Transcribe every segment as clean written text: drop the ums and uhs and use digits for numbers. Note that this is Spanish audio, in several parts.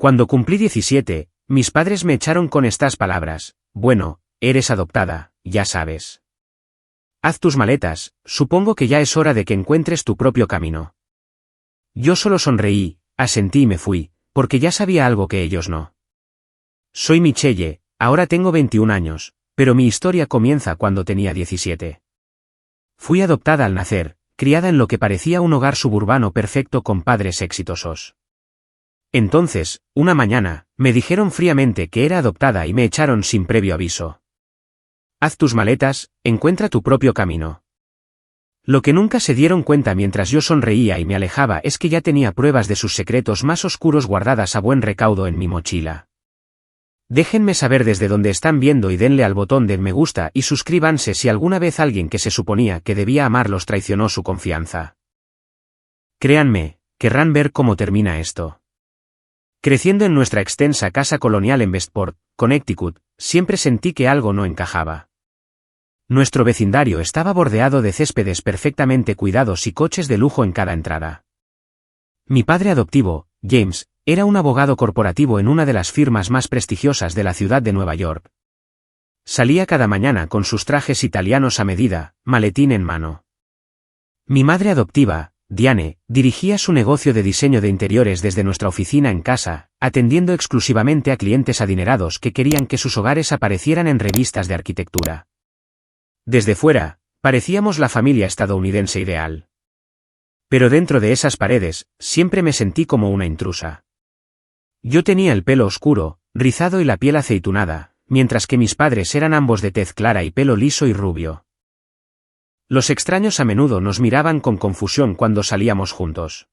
Cuando cumplí 17, mis padres me echaron con estas palabras: bueno, eres adoptada, ya sabes. Haz tus maletas, supongo que ya es hora de que encuentres tu propio camino. Yo solo sonreí, asentí y me fui, porque ya sabía algo que ellos no. Soy Michelle, ahora tengo 21 años, pero mi historia comienza cuando tenía 17. Fui adoptada al nacer, criada en lo que parecía un hogar suburbano perfecto con padres exitosos. Entonces, una mañana, me dijeron fríamente que era adoptada y me echaron sin previo aviso. Haz tus maletas, encuentra tu propio camino. Lo que nunca se dieron cuenta mientras yo sonreía y me alejaba es que ya tenía pruebas de sus secretos más oscuros guardadas a buen recaudo en mi mochila. Déjenme saber desde dónde están viendo y denle al botón de me gusta y suscríbanse si alguna vez alguien que se suponía que debía amarlos traicionó su confianza. Créanme, querrán ver cómo termina esto. Creciendo en nuestra extensa casa colonial en Westport, Connecticut, siempre sentí que algo no encajaba. Nuestro vecindario estaba bordeado de céspedes perfectamente cuidados y coches de lujo en cada entrada. Mi padre adoptivo, James, era un abogado corporativo en una de las firmas más prestigiosas de la ciudad de Nueva York. Salía cada mañana con sus trajes italianos a medida, maletín en mano. Mi madre adoptiva, Diane, dirigía su negocio de diseño de interiores desde nuestra oficina en casa, atendiendo exclusivamente a clientes adinerados que querían que sus hogares aparecieran en revistas de arquitectura. Desde fuera, parecíamos la familia estadounidense ideal. Pero dentro de esas paredes, siempre me sentí como una intrusa. Yo tenía el pelo oscuro, rizado y la piel aceitunada, mientras que mis padres eran ambos de tez clara y pelo liso y rubio. Los extraños a menudo nos miraban con confusión cuando salíamos juntos.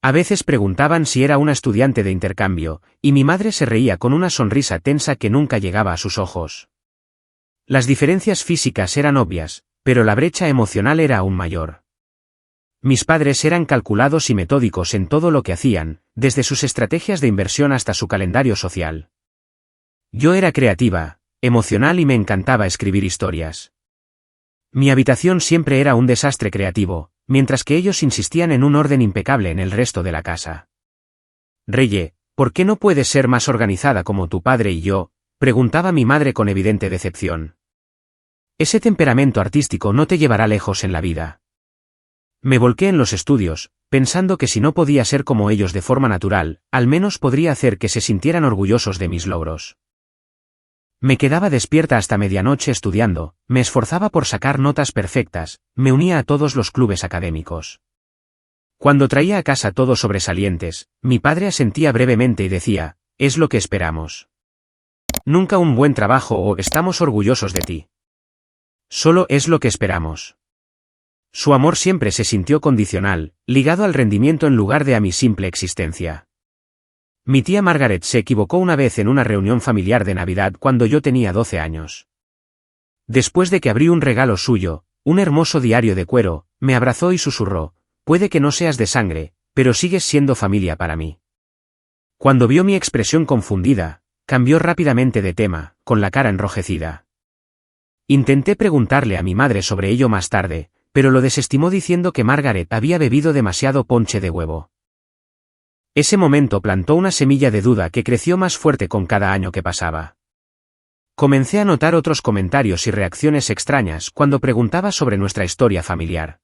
A veces preguntaban si era una estudiante de intercambio, y mi madre se reía con una sonrisa tensa que nunca llegaba a sus ojos. Las diferencias físicas eran obvias, pero la brecha emocional era aún mayor. Mis padres eran calculados y metódicos en todo lo que hacían, desde sus estrategias de inversión hasta su calendario social. Yo era creativa, emocional y me encantaba escribir historias. Mi habitación siempre era un desastre creativo, mientras que ellos insistían en un orden impecable en el resto de la casa. Reye, ¿por qué no puedes ser más organizada como tu padre y yo?, preguntaba mi madre con evidente decepción. Ese temperamento artístico no te llevará lejos en la vida. Me volqué en los estudios, pensando que si no podía ser como ellos de forma natural, al menos podría hacer que se sintieran orgullosos de mis logros. Me quedaba despierta hasta medianoche estudiando, me esforzaba por sacar notas perfectas, me unía a todos los clubes académicos. Cuando traía a casa todos sobresalientes, mi padre asentía brevemente y decía: es lo que esperamos. Nunca un buen trabajo o estamos orgullosos de ti. Solo es lo que esperamos. Su amor siempre se sintió condicional, ligado al rendimiento en lugar de a mi simple existencia. Mi tía Margaret se equivocó una vez en una reunión familiar de Navidad cuando yo tenía 12 años. Después de que abrí un regalo suyo, un hermoso diario de cuero, me abrazó y susurró: puede que no seas de sangre, pero sigues siendo familia para mí. Cuando vio mi expresión confundida, cambió rápidamente de tema, con la cara enrojecida. Intenté preguntarle a mi madre sobre ello más tarde, pero lo desestimó diciendo que Margaret había bebido demasiado ponche de huevo. Ese momento plantó una semilla de duda que creció más fuerte con cada año que pasaba. Comencé a notar otros comentarios y reacciones extrañas cuando preguntaba sobre nuestra historia familiar.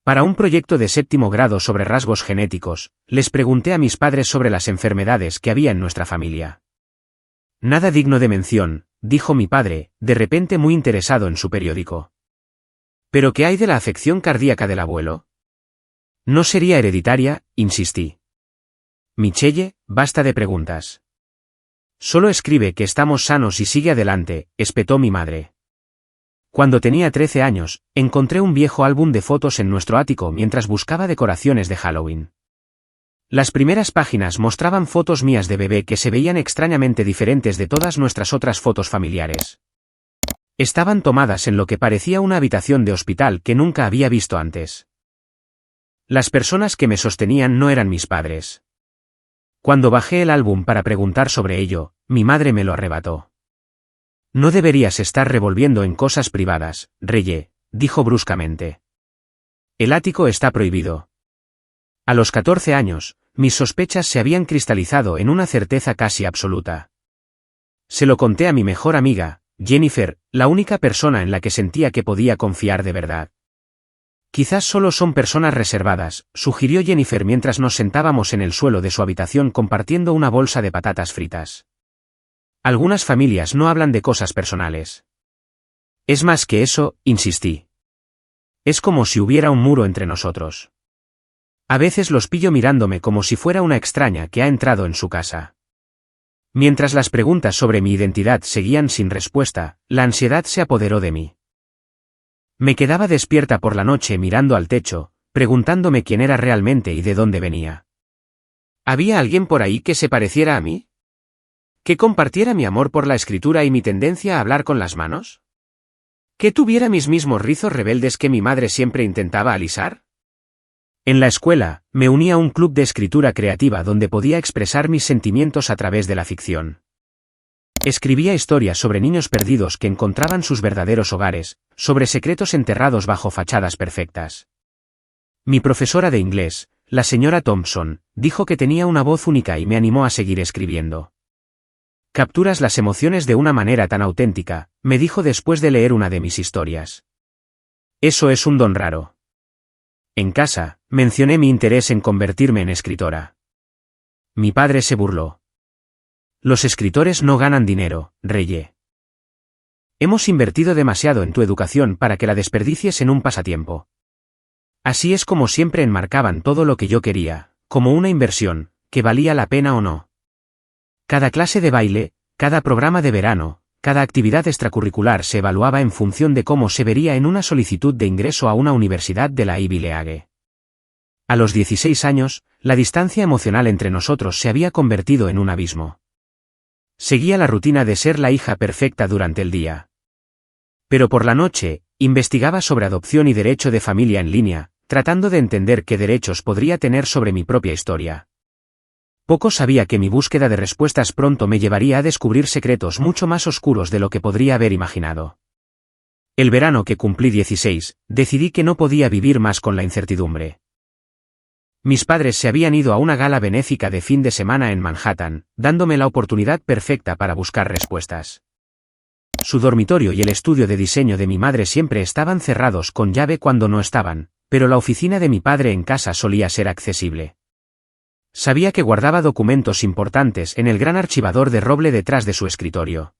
Para un proyecto de 7º grado sobre rasgos genéticos, les pregunté a mis padres sobre las enfermedades que había en nuestra familia. Nada digno de mención, dijo mi padre, de repente muy interesado en su periódico. ¿Pero qué hay de la afección cardíaca del abuelo? No sería hereditaria, insistí. Michelle, basta de preguntas. Solo escribe que estamos sanos y sigue adelante, espetó mi madre. Cuando tenía 13 años, encontré un viejo álbum de fotos en nuestro ático mientras buscaba decoraciones de Halloween. Las primeras páginas mostraban fotos mías de bebé que se veían extrañamente diferentes de todas nuestras otras fotos familiares. Estaban tomadas en lo que parecía una habitación de hospital que nunca había visto antes. Las personas que me sostenían no eran mis padres. Cuando bajé el álbum para preguntar sobre ello, mi madre me lo arrebató. No deberías estar revolviendo en cosas privadas, Reye, dijo bruscamente. El ático está prohibido. A los 14 años, mis sospechas se habían cristalizado en una certeza casi absoluta. Se lo conté a mi mejor amiga, Jennifer, la única persona en la que sentía que podía confiar de verdad. Quizás solo son personas reservadas, sugirió Jennifer mientras nos sentábamos en el suelo de su habitación compartiendo una bolsa de patatas fritas. Algunas familias no hablan de cosas personales. Es más que eso, insistí. Es como si hubiera un muro entre nosotros. A veces los pillo mirándome como si fuera una extraña que ha entrado en su casa. Mientras las preguntas sobre mi identidad seguían sin respuesta, la ansiedad se apoderó de mí. Me quedaba despierta por la noche mirando al techo, preguntándome quién era realmente y de dónde venía. ¿Había alguien por ahí que se pareciera a mí? ¿Que compartiera mi amor por la escritura y mi tendencia a hablar con las manos? ¿Que tuviera mis mismos rizos rebeldes que mi madre siempre intentaba alisar? En la escuela, me uní a un club de escritura creativa donde podía expresar mis sentimientos a través de la ficción. Escribía historias sobre niños perdidos que encontraban sus verdaderos hogares, sobre secretos enterrados bajo fachadas perfectas. Mi profesora de inglés, la señora Thompson, dijo que tenía una voz única y me animó a seguir escribiendo. Capturas las emociones de una manera tan auténtica, me dijo después de leer una de mis historias. Eso es un don raro. En casa, mencioné mi interés en convertirme en escritora. Mi padre se burló. Los escritores no ganan dinero, Reye. Hemos invertido demasiado en tu educación para que la desperdicies en un pasatiempo. Así es como siempre enmarcaban todo lo que yo quería, como una inversión, que valía la pena o no. Cada clase de baile, cada programa de verano, cada actividad extracurricular se evaluaba en función de cómo se vería en una solicitud de ingreso a una universidad de la Ivy League. A los 16 años, la distancia emocional entre nosotros se había convertido en un abismo. Seguía la rutina de ser la hija perfecta durante el día. Pero por la noche, investigaba sobre adopción y derecho de familia en línea, tratando de entender qué derechos podría tener sobre mi propia historia. Poco sabía que mi búsqueda de respuestas pronto me llevaría a descubrir secretos mucho más oscuros de lo que podría haber imaginado. El verano que cumplí 16, decidí que no podía vivir más con la incertidumbre. Mis padres se habían ido a una gala benéfica de fin de semana en Manhattan, dándome la oportunidad perfecta para buscar respuestas. Su dormitorio y el estudio de diseño de mi madre siempre estaban cerrados con llave cuando no estaban, pero la oficina de mi padre en casa solía ser accesible. Sabía que guardaba documentos importantes en el gran archivador de roble detrás de su escritorio.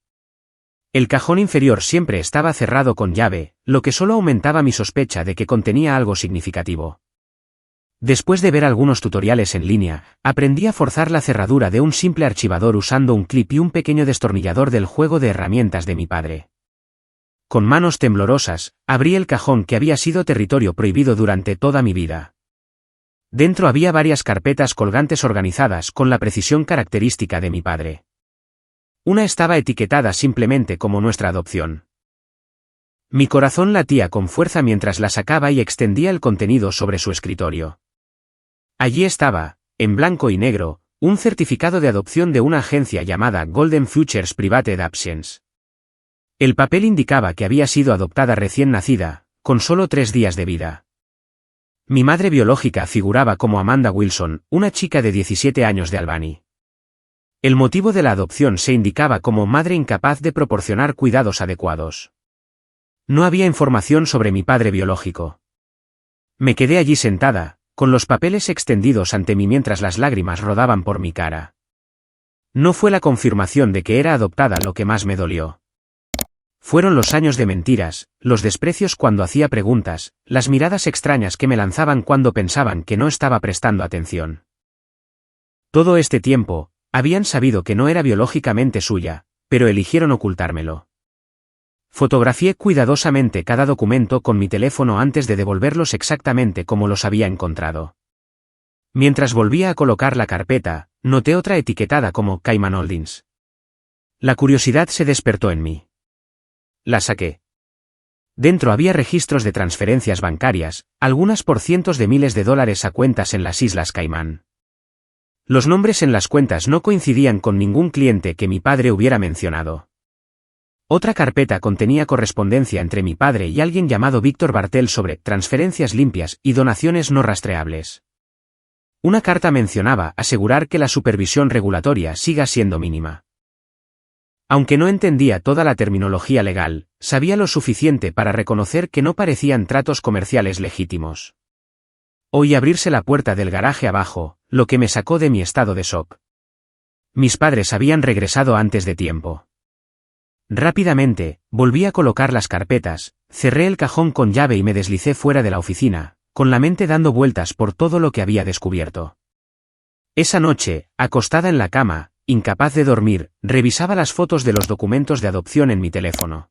El cajón inferior siempre estaba cerrado con llave, lo que solo aumentaba mi sospecha de que contenía algo significativo. Después de ver algunos tutoriales en línea, aprendí a forzar la cerradura de un simple archivador usando un clip y un pequeño destornillador del juego de herramientas de mi padre. Con manos temblorosas, abrí el cajón que había sido territorio prohibido durante toda mi vida. Dentro había varias carpetas colgantes organizadas con la precisión característica de mi padre. Una estaba etiquetada simplemente como nuestra adopción. Mi corazón latía con fuerza mientras la sacaba y extendía el contenido sobre su escritorio. Allí estaba, en blanco y negro, un certificado de adopción de una agencia llamada Golden Futures Private Adoptions. El papel indicaba que había sido adoptada recién nacida, con solo 3 días de vida. Mi madre biológica figuraba como Amanda Wilson, una chica de 17 años de Albany. El motivo de la adopción se indicaba como madre incapaz de proporcionar cuidados adecuados. No había información sobre mi padre biológico. Me quedé allí sentada, con los papeles extendidos ante mí mientras las lágrimas rodaban por mi cara. No fue la confirmación de que era adoptada lo que más me dolió. Fueron los años de mentiras, los desprecios cuando hacía preguntas, las miradas extrañas que me lanzaban cuando pensaban que no estaba prestando atención. Todo este tiempo, habían sabido que no era biológicamente suya, pero eligieron ocultármelo. Fotografié cuidadosamente cada documento con mi teléfono antes de devolverlos exactamente como los había encontrado. Mientras volvía a colocar la carpeta, noté otra etiquetada como Cayman Holdings. La curiosidad se despertó en mí. La saqué. Dentro había registros de transferencias bancarias, algunas por cientos de miles de dólares a cuentas en las Islas Caimán. Los nombres en las cuentas no coincidían con ningún cliente que mi padre hubiera mencionado. Otra carpeta contenía correspondencia entre mi padre y alguien llamado Víctor Bartel sobre transferencias limpias y donaciones no rastreables. Una carta mencionaba asegurar que la supervisión regulatoria siga siendo mínima. Aunque no entendía toda la terminología legal, sabía lo suficiente para reconocer que no parecían tratos comerciales legítimos. Oí abrirse la puerta del garaje abajo, lo que me sacó de mi estado de shock. Mis padres habían regresado antes de tiempo. Rápidamente, volví a colocar las carpetas, cerré el cajón con llave y me deslicé fuera de la oficina, con la mente dando vueltas por todo lo que había descubierto. Esa noche, acostada en la cama, incapaz de dormir, revisaba las fotos de los documentos de adopción en mi teléfono.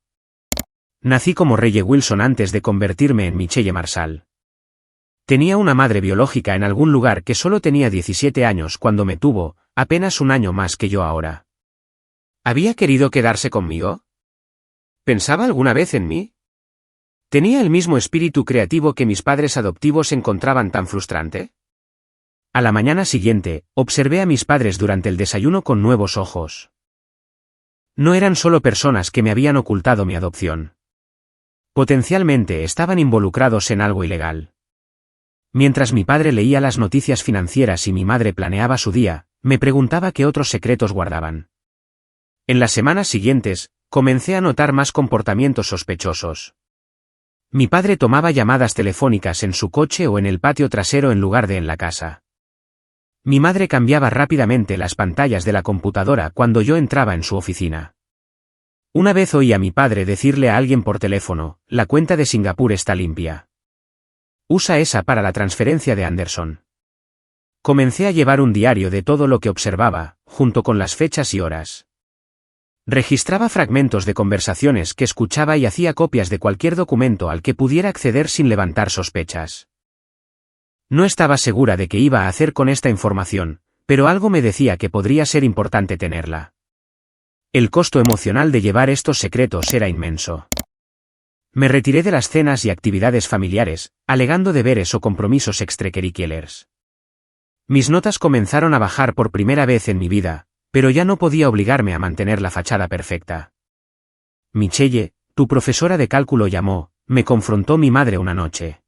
Nací como Reye Wilson antes de convertirme en Michelle Marshall. Tenía una madre biológica en algún lugar que solo tenía 17 años cuando me tuvo, apenas un año más que yo ahora. ¿Había querido quedarse conmigo? ¿Pensaba alguna vez en mí? ¿Tenía el mismo espíritu creativo que mis padres adoptivos encontraban tan frustrante? A la mañana siguiente, observé a mis padres durante el desayuno con nuevos ojos. No eran solo personas que me habían ocultado mi adopción. Potencialmente estaban involucrados en algo ilegal. Mientras mi padre leía las noticias financieras y mi madre planeaba su día, me preguntaba qué otros secretos guardaban. En las semanas siguientes, comencé a notar más comportamientos sospechosos. Mi padre tomaba llamadas telefónicas en su coche o en el patio trasero en lugar de en la casa. Mi madre cambiaba rápidamente las pantallas de la computadora cuando yo entraba en su oficina. Una vez oí a mi padre decirle a alguien por teléfono, la cuenta de Singapur está limpia. Usa esa para la transferencia de Anderson. Comencé a llevar un diario de todo lo que observaba, junto con las fechas y horas. Registraba fragmentos de conversaciones que escuchaba y hacía copias de cualquier documento al que pudiera acceder sin levantar sospechas. No estaba segura de qué iba a hacer con esta información, pero algo me decía que podría ser importante tenerla. El costo emocional de llevar estos secretos era inmenso. Me retiré de las cenas y actividades familiares, alegando deberes o compromisos extracurriculares. Mis notas comenzaron a bajar por primera vez en mi vida, pero ya no podía obligarme a mantener la fachada perfecta. Michelle, tu profesora de cálculo llamó, me confrontó mi madre una noche.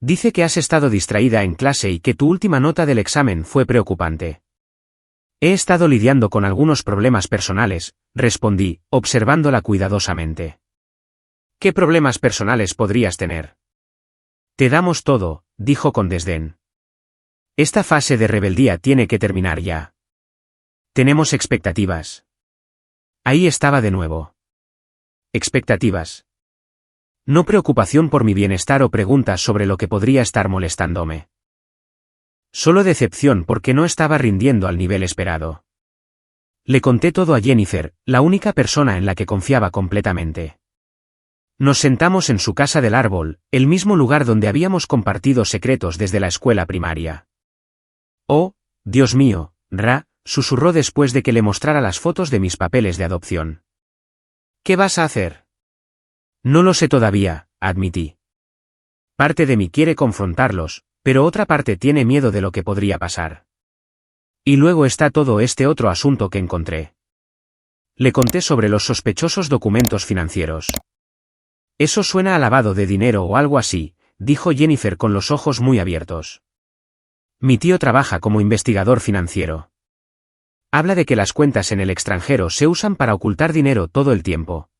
Dice que has estado distraída en clase y que tu última nota del examen fue preocupante. He estado lidiando con algunos problemas personales, respondí, observándola cuidadosamente. ¿Qué problemas personales podrías tener? Te damos todo, dijo con desdén. Esta fase de rebeldía tiene que terminar ya. Tenemos expectativas. Ahí estaba de nuevo. Expectativas. No preocupación por mi bienestar o preguntas sobre lo que podría estar molestándome. Solo decepción porque no estaba rindiendo al nivel esperado. Le conté todo a Jennifer, la única persona en la que confiaba completamente. Nos sentamos en su casa del árbol, el mismo lugar donde habíamos compartido secretos desde la escuela primaria. Oh, Dios mío, Ra, susurró después de que le mostrara las fotos de mis papeles de adopción. ¿Qué vas a hacer? No lo sé todavía, admití. Parte de mí quiere confrontarlos, pero otra parte tiene miedo de lo que podría pasar. Y luego está todo este otro asunto que encontré. Le conté sobre los sospechosos documentos financieros. Eso suena a lavado de dinero o algo así, dijo Jennifer con los ojos muy abiertos. Mi tío trabaja como investigador financiero. Habla de que las cuentas en el extranjero se usan para ocultar dinero todo el tiempo.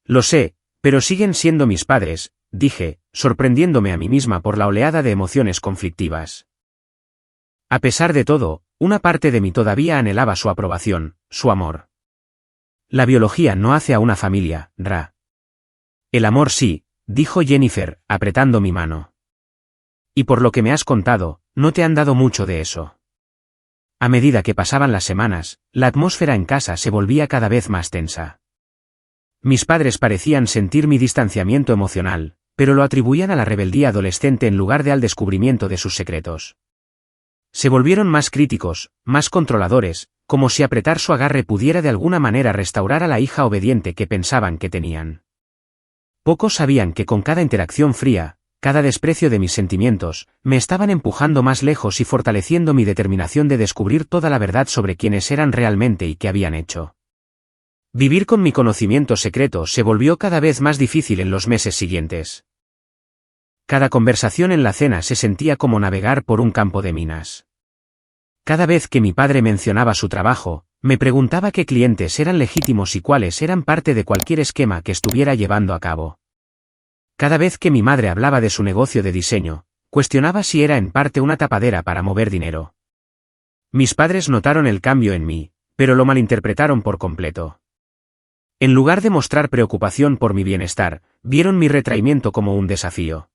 Lo sé, pero siguen siendo mis padres, dije, sorprendiéndome a mí misma por la oleada de emociones conflictivas. A pesar de todo, una parte de mí todavía anhelaba su aprobación, su amor. La biología no hace a una familia, Ra. El amor sí, dijo Jennifer, apretando mi mano. Y por lo que me has contado, no te han dado mucho de eso. A medida que pasaban las semanas, la atmósfera en casa se volvía cada vez más tensa. Mis padres parecían sentir mi distanciamiento emocional, pero lo atribuían a la rebeldía adolescente en lugar de al descubrimiento de sus secretos. Se volvieron más críticos, más controladores, como si apretar su agarre pudiera de alguna manera restaurar a la hija obediente que pensaban que tenían. Pocos sabían que con cada interacción fría, cada desprecio de mis sentimientos, me estaban empujando más lejos y fortaleciendo mi determinación de descubrir toda la verdad sobre quiénes eran realmente y qué habían hecho. Vivir con mi conocimiento secreto se volvió cada vez más difícil en los meses siguientes. Cada conversación en la cena se sentía como navegar por un campo de minas. Cada vez que mi padre mencionaba su trabajo, me preguntaba qué clientes eran legítimos y cuáles eran parte de cualquier esquema que estuviera llevando a cabo. Cada vez que mi madre hablaba de su negocio de diseño, cuestionaba si era en parte una tapadera para mover dinero. Mis padres notaron el cambio en mí, pero lo malinterpretaron por completo. En lugar de mostrar preocupación por mi bienestar, vieron mi retraimiento como un desafío.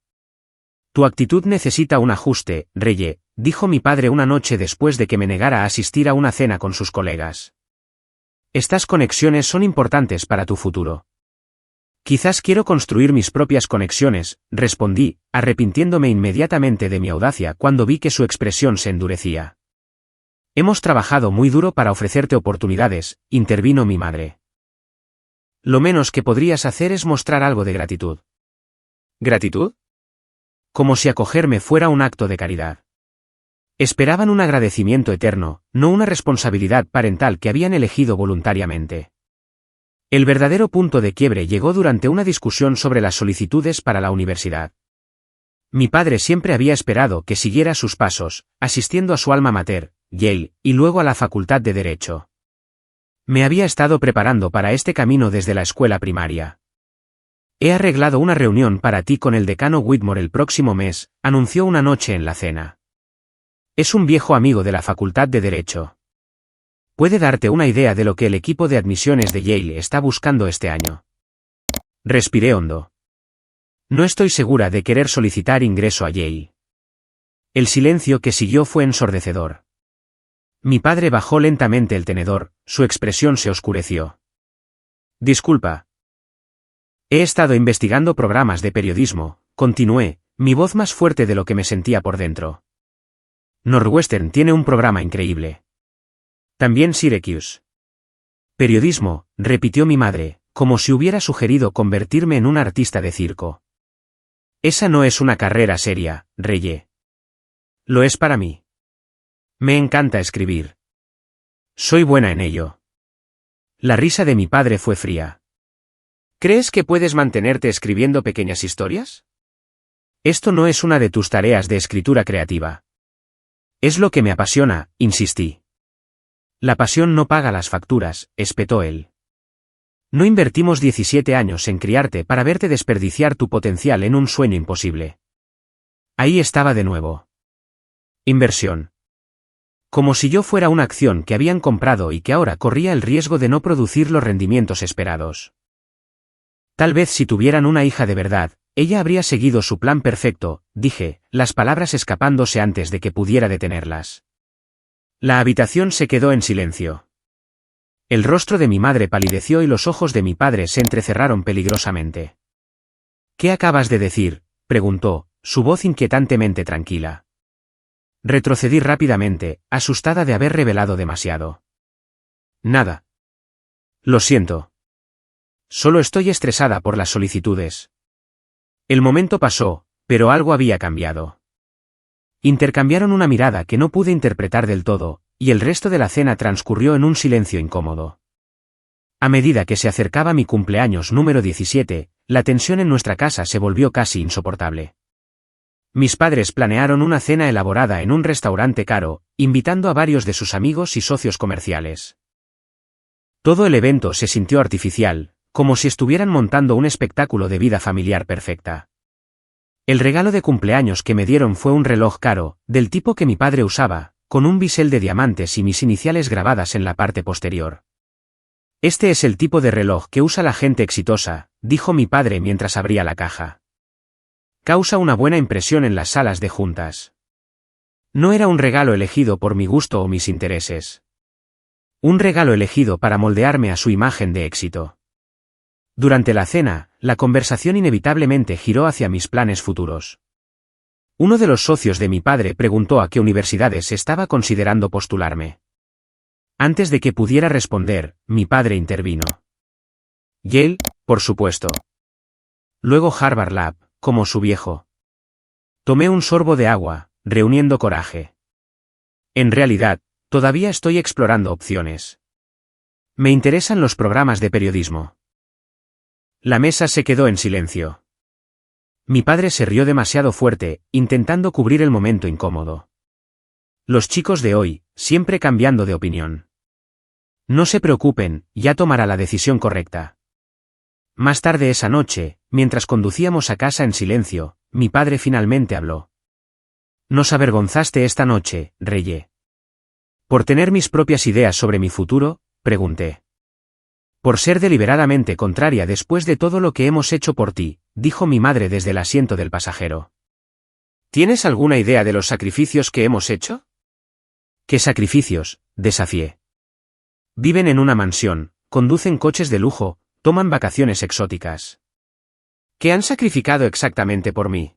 Tu actitud necesita un ajuste, Reye, dijo mi padre una noche después de que me negara a asistir a una cena con sus colegas. Estas conexiones son importantes para tu futuro. Quizás quiero construir mis propias conexiones, respondí, arrepintiéndome inmediatamente de mi audacia cuando vi que su expresión se endurecía. Hemos trabajado muy duro para ofrecerte oportunidades, intervino mi madre. Lo menos que podrías hacer es mostrar algo de gratitud. ¿Gratitud? Como si acogerme fuera un acto de caridad. Esperaban un agradecimiento eterno, no una responsabilidad parental que habían elegido voluntariamente. El verdadero punto de quiebre llegó durante una discusión sobre las solicitudes para la universidad. Mi padre siempre había esperado que siguiera sus pasos, asistiendo a su alma mater, Yale, y luego a la Facultad de Derecho. Me había estado preparando para este camino desde la escuela primaria. He arreglado una reunión para ti con el decano Whitmore el próximo mes, anunció una noche en la cena. Es un viejo amigo de la Facultad de Derecho. Puede darte una idea de lo que el equipo de admisiones de Yale está buscando este año. Respiré hondo. No estoy segura de querer solicitar ingreso a Yale. El silencio que siguió fue ensordecedor. Mi padre bajó lentamente el tenedor, su expresión se oscureció. Disculpa. He estado investigando programas de periodismo, continué, mi voz más fuerte de lo que me sentía por dentro. Northwestern tiene un programa increíble. También Syracuse. Periodismo, repitió mi madre, como si hubiera sugerido convertirme en un artista de circo. Esa no es una carrera seria, Reye. Lo es para mí. Me encanta escribir. Soy buena en ello. La risa de mi padre fue fría. ¿Crees que puedes mantenerte escribiendo pequeñas historias? Esto no es una de tus tareas de escritura creativa. Es lo que me apasiona, insistí. La pasión no paga las facturas, espetó él. No invertimos 17 años en criarte para verte desperdiciar tu potencial en un sueño imposible. Ahí estaba de nuevo. Inversión. Como si yo fuera una acción que habían comprado y que ahora corría el riesgo de no producir los rendimientos esperados. Tal vez si tuvieran una hija de verdad, ella habría seguido su plan perfecto, dije, las palabras escapándose antes de que pudiera detenerlas. La habitación se quedó en silencio. El rostro de mi madre palideció y los ojos de mi padre se entrecerraron peligrosamente. ¿Qué acabas de decir?, preguntó, su voz inquietantemente tranquila. Retrocedí rápidamente, asustada de haber revelado demasiado. Nada. Lo siento. Solo estoy estresada por las solicitudes. El momento pasó, pero algo había cambiado. Intercambiaron una mirada que no pude interpretar del todo, y el resto de la cena transcurrió en un silencio incómodo. A medida que se acercaba mi cumpleaños número 17, la tensión en nuestra casa se volvió casi insoportable. Mis padres planearon una cena elaborada en un restaurante caro, invitando a varios de sus amigos y socios comerciales. Todo el evento se sintió artificial, como si estuvieran montando un espectáculo de vida familiar perfecta. El regalo de cumpleaños que me dieron fue un reloj caro, del tipo que mi padre usaba, con un bisel de diamantes y mis iniciales grabadas en la parte posterior. Este es el tipo de reloj que usa la gente exitosa, dijo mi padre mientras abría la caja. Causa una buena impresión en las salas de juntas. No era un regalo elegido por mi gusto o mis intereses. Un regalo elegido para moldearme a su imagen de éxito. Durante la cena, la conversación inevitablemente giró hacia mis planes futuros. Uno de los socios de mi padre preguntó a qué universidades estaba considerando postularme. Antes de que pudiera responder, mi padre intervino. Yale, por supuesto. Luego Harvard Lab, como su viejo. Tomé un sorbo de agua, reuniendo coraje. En realidad, todavía estoy explorando opciones. Me interesan los programas de periodismo. La mesa se quedó en silencio. Mi padre se rió demasiado fuerte, intentando cubrir el momento incómodo. Los chicos de hoy, siempre cambiando de opinión. No se preocupen, ya tomará la decisión correcta. Más tarde esa noche, mientras conducíamos a casa en silencio, mi padre finalmente habló. «Nos avergonzaste esta noche, Reye». «¿Por tener mis propias ideas sobre mi futuro?», pregunté. «Por ser deliberadamente contraria después de todo lo que hemos hecho por ti», dijo mi madre desde el asiento del pasajero. «¿Tienes alguna idea de los sacrificios que hemos hecho?». «¿Qué sacrificios?», desafié. «Viven en una mansión, conducen coches de lujo, toman vacaciones exóticas». «¿Qué han sacrificado exactamente por mí?».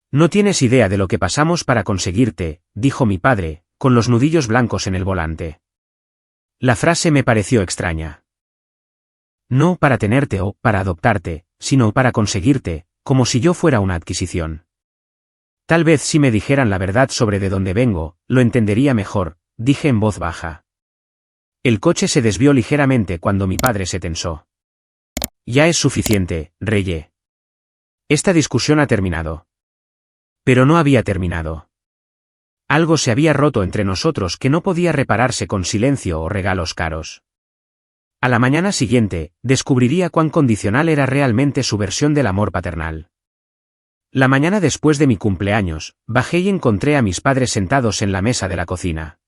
«No tienes idea de lo que pasamos para conseguirte», dijo mi padre, con los nudillos blancos en el volante. La frase me pareció extraña. No para tenerte o para adoptarte, sino para conseguirte, como si yo fuera una adquisición. Tal vez si me dijeran la verdad sobre de dónde vengo, lo entendería mejor, dije en voz baja. El coche se desvió ligeramente cuando mi padre se tensó. Ya es suficiente, Reye. Esta discusión ha terminado. Pero no había terminado. Algo se había roto entre nosotros que no podía repararse con silencio o regalos caros. A la mañana siguiente, descubriría cuán condicional era realmente su versión del amor paternal. La mañana después de mi cumpleaños, bajé y encontré a mis padres sentados en la mesa de la cocina.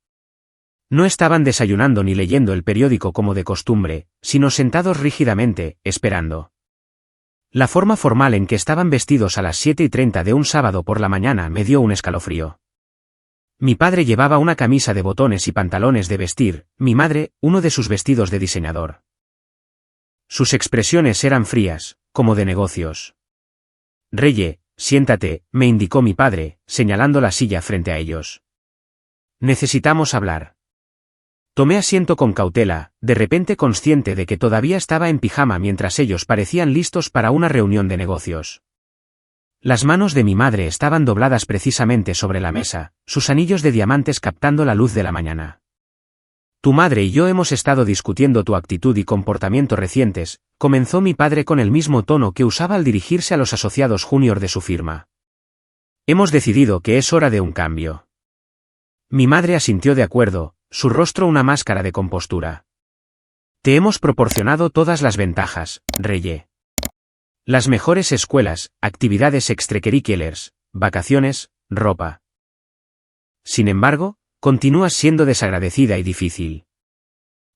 No estaban desayunando ni leyendo el periódico como de costumbre, sino sentados rígidamente, esperando. La forma formal en que estaban vestidos a las 7:30 de un sábado por la mañana me dio un escalofrío. Mi padre llevaba una camisa de botones y pantalones de vestir, mi madre, uno de sus vestidos de diseñador. Sus expresiones eran frías, como de negocios. Reye, siéntate, me indicó mi padre, señalando la silla frente a ellos. Necesitamos hablar. Tomé asiento con cautela, de repente consciente de que todavía estaba en pijama mientras ellos parecían listos para una reunión de negocios. Las manos de mi madre estaban dobladas precisamente sobre la mesa, sus anillos de diamantes captando la luz de la mañana. Tu madre y yo hemos estado discutiendo tu actitud y comportamiento recientes, comenzó mi padre con el mismo tono que usaba al dirigirse a los asociados junior de su firma. Hemos decidido que es hora de un cambio. Mi madre asintió de acuerdo, su rostro una máscara de compostura. Te hemos proporcionado todas las ventajas, Reye. Las mejores escuelas, actividades extracurriculares, vacaciones, ropa. Sin embargo, continúas siendo desagradecida y difícil.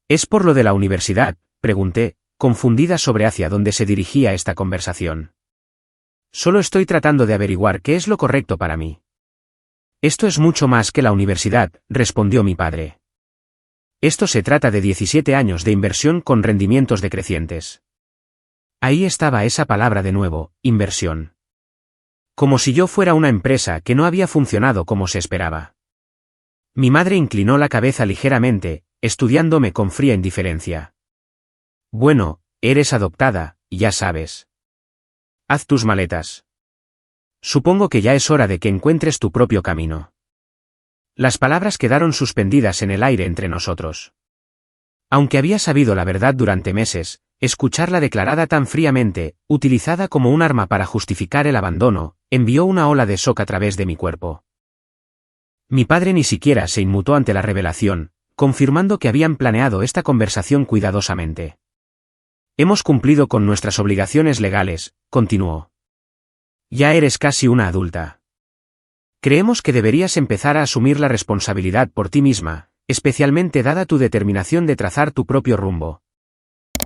¿Es por lo de la universidad?, pregunté, confundida sobre hacia dónde se dirigía esta conversación. Solo estoy tratando de averiguar qué es lo correcto para mí. Esto es mucho más que la universidad, respondió mi padre. Esto se trata de 17 años de inversión con rendimientos decrecientes. Ahí estaba esa palabra de nuevo, inversión. Como si yo fuera una empresa que no había funcionado como se esperaba. Mi madre inclinó la cabeza ligeramente, estudiándome con fría indiferencia. Bueno, eres adoptada, ya sabes. Haz tus maletas. Supongo que ya es hora de que encuentres tu propio camino. Las palabras quedaron suspendidas en el aire entre nosotros. Aunque había sabido la verdad durante meses, escucharla declarada tan fríamente, utilizada como un arma para justificar el abandono, envió una ola de shock a través de mi cuerpo. Mi padre ni siquiera se inmutó ante la revelación, confirmando que habían planeado esta conversación cuidadosamente. Hemos cumplido con nuestras obligaciones legales, continuó. Ya eres casi una adulta. Creemos que deberías empezar a asumir la responsabilidad por ti misma, especialmente dada tu determinación de trazar tu propio rumbo.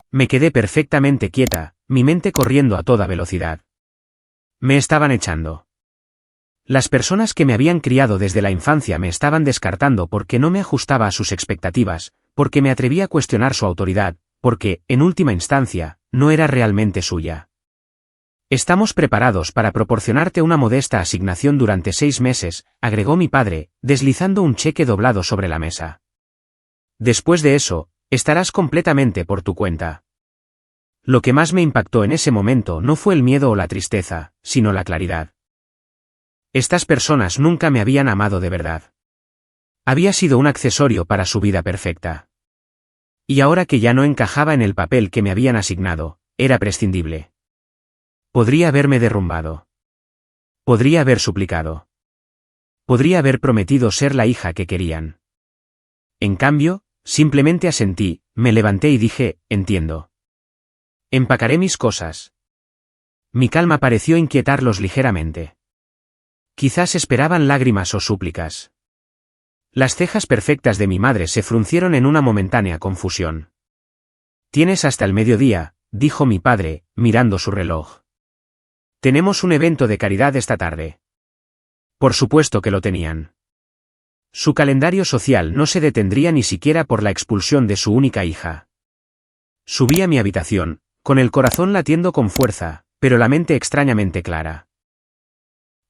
Me quedé perfectamente quieta, mi mente corriendo a toda velocidad. Me estaban echando. Las personas que me habían criado desde la infancia me estaban descartando porque no me ajustaba a sus expectativas, porque me atrevía a cuestionar su autoridad, porque, en última instancia, no era realmente suya. Estamos preparados para proporcionarte una modesta asignación durante 6 meses, agregó mi padre, deslizando un cheque doblado sobre la mesa. Después de eso, estarás completamente por tu cuenta. Lo que más me impactó en ese momento no fue el miedo o la tristeza, sino la claridad. Estas personas nunca me habían amado de verdad. Había sido un accesorio para su vida perfecta. Y ahora que ya no encajaba en el papel que me habían asignado, era prescindible. Podría haberme derrumbado. Podría haber suplicado. Podría haber prometido ser la hija que querían. En cambio, simplemente asentí, me levanté y dije, entiendo. Empacaré mis cosas. Mi calma pareció inquietarlos ligeramente. Quizás esperaban lágrimas o súplicas. Las cejas perfectas de mi madre se fruncieron en una momentánea confusión. Tienes hasta el mediodía, dijo mi padre, mirando su reloj. Tenemos un evento de caridad esta tarde. Por supuesto que lo tenían. Su calendario social no se detendría ni siquiera por la expulsión de su única hija. Subí a mi habitación, con el corazón latiendo con fuerza, pero la mente extrañamente clara.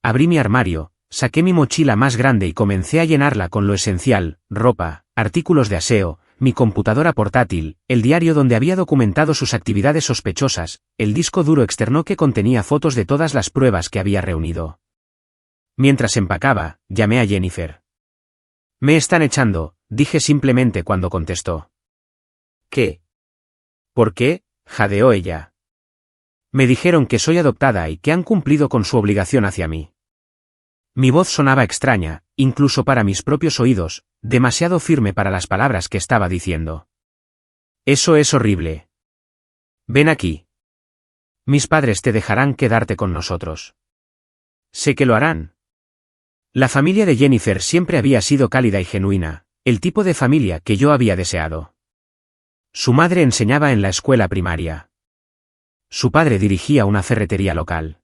Abrí mi armario, saqué mi mochila más grande y comencé a llenarla con lo esencial, ropa, artículos de aseo, mi computadora portátil, el diario donde había documentado sus actividades sospechosas, el disco duro externo que contenía fotos de todas las pruebas que había reunido. Mientras empacaba, llamé a Jennifer. Me están echando, dije simplemente cuando contestó. ¿Qué? ¿Por qué? Jadeó ella. Me dijeron que soy adoptada y que han cumplido con su obligación hacia mí. Mi voz sonaba extraña, incluso para mis propios oídos, demasiado firme para las palabras que estaba diciendo. Eso es horrible. Ven aquí. Mis padres te dejarán quedarte con nosotros. Sé que lo harán. La familia de Jennifer siempre había sido cálida y genuina, el tipo de familia que yo había deseado. Su madre enseñaba en la escuela primaria. Su padre dirigía una ferretería local.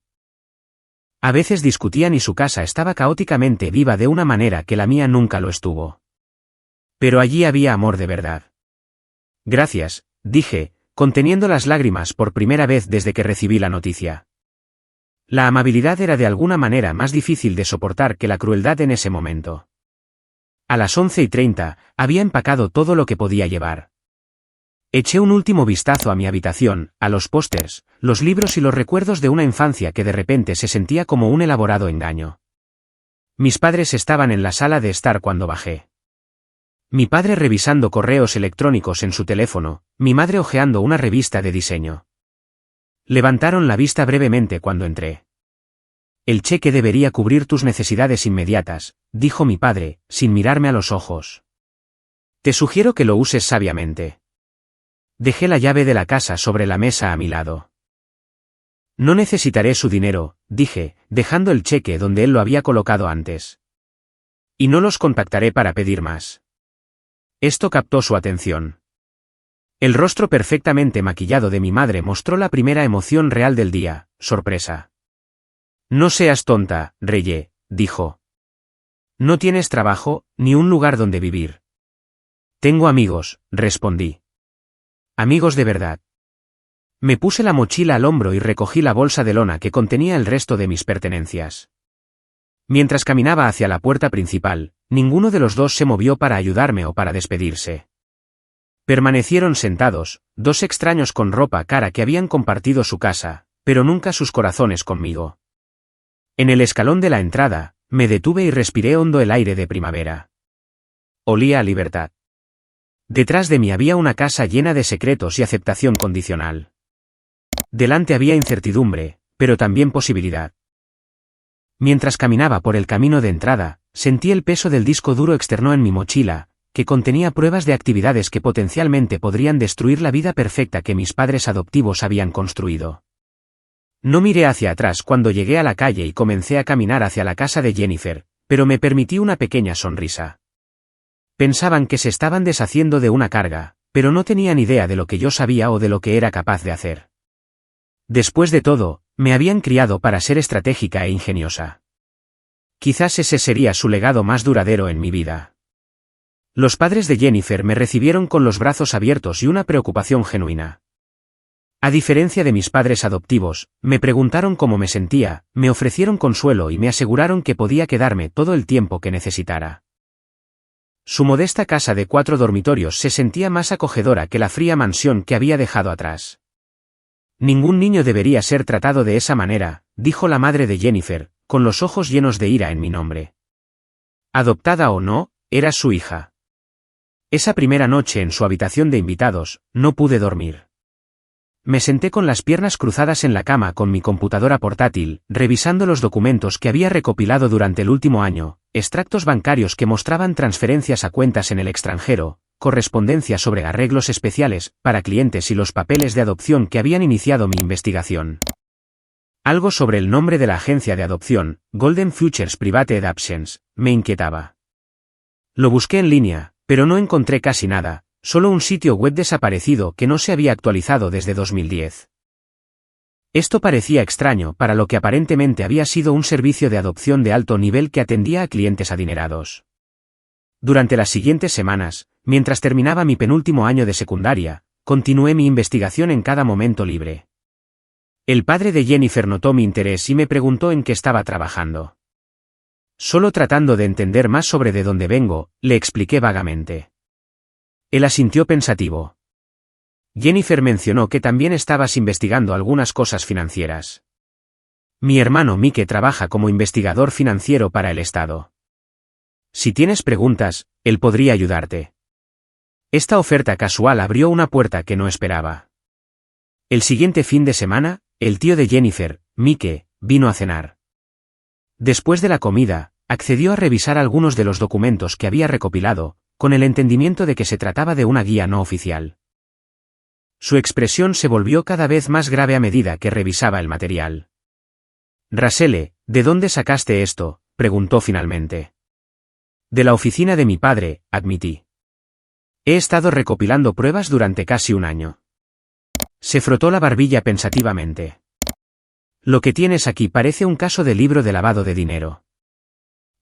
A veces discutían y su casa estaba caóticamente viva de una manera que la mía nunca lo estuvo. Pero allí había amor de verdad. Gracias, dije, conteniendo las lágrimas por primera vez desde que recibí la noticia. La amabilidad era de alguna manera más difícil de soportar que la crueldad en ese momento. A las 11:30, había empacado todo lo que podía llevar. Eché un último vistazo a mi habitación, a los pósters, los libros y los recuerdos de una infancia que de repente se sentía como un elaborado engaño. Mis padres estaban en la sala de estar cuando bajé. Mi padre revisando correos electrónicos en su teléfono, mi madre hojeando una revista de diseño. Levantaron la vista brevemente cuando entré. El cheque debería cubrir tus necesidades inmediatas, dijo mi padre, sin mirarme a los ojos. Te sugiero que lo uses sabiamente. Dejé la llave de la casa sobre la mesa a mi lado. No necesitaré su dinero, dije, dejando el cheque donde él lo había colocado antes. Y no los contactaré para pedir más. Esto captó su atención. El rostro perfectamente maquillado de mi madre mostró la primera emoción real del día, sorpresa. No seas tonta, Reye, dijo. No tienes trabajo, ni un lugar donde vivir. Tengo amigos, respondí. Amigos de verdad. Me puse la mochila al hombro y recogí la bolsa de lona que contenía el resto de mis pertenencias. Mientras caminaba hacia la puerta principal, ninguno de los dos se movió para ayudarme o para despedirse. Permanecieron sentados, dos extraños con ropa cara que habían compartido su casa, pero nunca sus corazones conmigo. En el escalón de la entrada, me detuve y respiré hondo el aire de primavera. Olía a libertad. Detrás de mí había una casa llena de secretos y aceptación condicional. Delante había incertidumbre, pero también posibilidad. Mientras caminaba por el camino de entrada, sentí el peso del disco duro externo en mi mochila, que contenía pruebas de actividades que potencialmente podrían destruir la vida perfecta que mis padres adoptivos habían construido. No miré hacia atrás cuando llegué a la calle y comencé a caminar hacia la casa de Jennifer, pero me permití una pequeña sonrisa. Pensaban que se estaban deshaciendo de una carga, pero no tenían idea de lo que yo sabía o de lo que era capaz de hacer. Después de todo, me habían criado para ser estratégica e ingeniosa. Quizás ese sería su legado más duradero en mi vida. Los padres de Jennifer me recibieron con los brazos abiertos y una preocupación genuina. A diferencia de mis padres adoptivos, me preguntaron cómo me sentía, me ofrecieron consuelo y me aseguraron que podía quedarme todo el tiempo que necesitara. Su modesta casa de 4 dormitorios se sentía más acogedora que la fría mansión que había dejado atrás. Ningún niño debería ser tratado de esa manera, dijo la madre de Jennifer, con los ojos llenos de ira en mi nombre. Adoptada o no, era su hija. Esa primera noche en su habitación de invitados, no pude dormir. me senté con las piernas cruzadas en la cama con mi computadora portátil, revisando los documentos que había recopilado durante el último año, extractos bancarios que mostraban transferencias a cuentas en el extranjero, correspondencia sobre arreglos especiales para clientes y los papeles de adopción que habían iniciado mi investigación. Algo sobre el nombre de la agencia de adopción, Golden Futures Private Adoptions, me inquietaba. Lo busqué en línea, pero no encontré casi nada, solo un sitio web desaparecido que no se había actualizado desde 2010. Esto parecía extraño para lo que aparentemente había sido un servicio de adopción de alto nivel que atendía a clientes adinerados. Durante las siguientes semanas, mientras terminaba mi penúltimo año de secundaria, continué mi investigación en cada momento libre. El padre de Jennifer notó mi interés y me preguntó en qué estaba trabajando. Solo tratando de entender más sobre de dónde vengo, le expliqué vagamente. Él asintió pensativo. Jennifer mencionó que también estabas investigando algunas cosas financieras. Mi hermano Mike trabaja como investigador financiero para el Estado. Si tienes preguntas, él podría ayudarte. Esta oferta casual abrió una puerta que no esperaba. El siguiente fin de semana, el tío de Jennifer, Mike, vino a cenar. Después de la comida, accedió a revisar algunos de los documentos que había recopilado, con el entendimiento de que se trataba de una guía no oficial. Su expresión se volvió cada vez más grave a medida que revisaba el material. «Russell, ¿de dónde sacaste esto?», preguntó finalmente. «De la oficina de mi padre», admití. «He estado recopilando pruebas durante casi un año». Se frotó la barbilla pensativamente. «Lo que tienes aquí parece un caso de libro de lavado de dinero.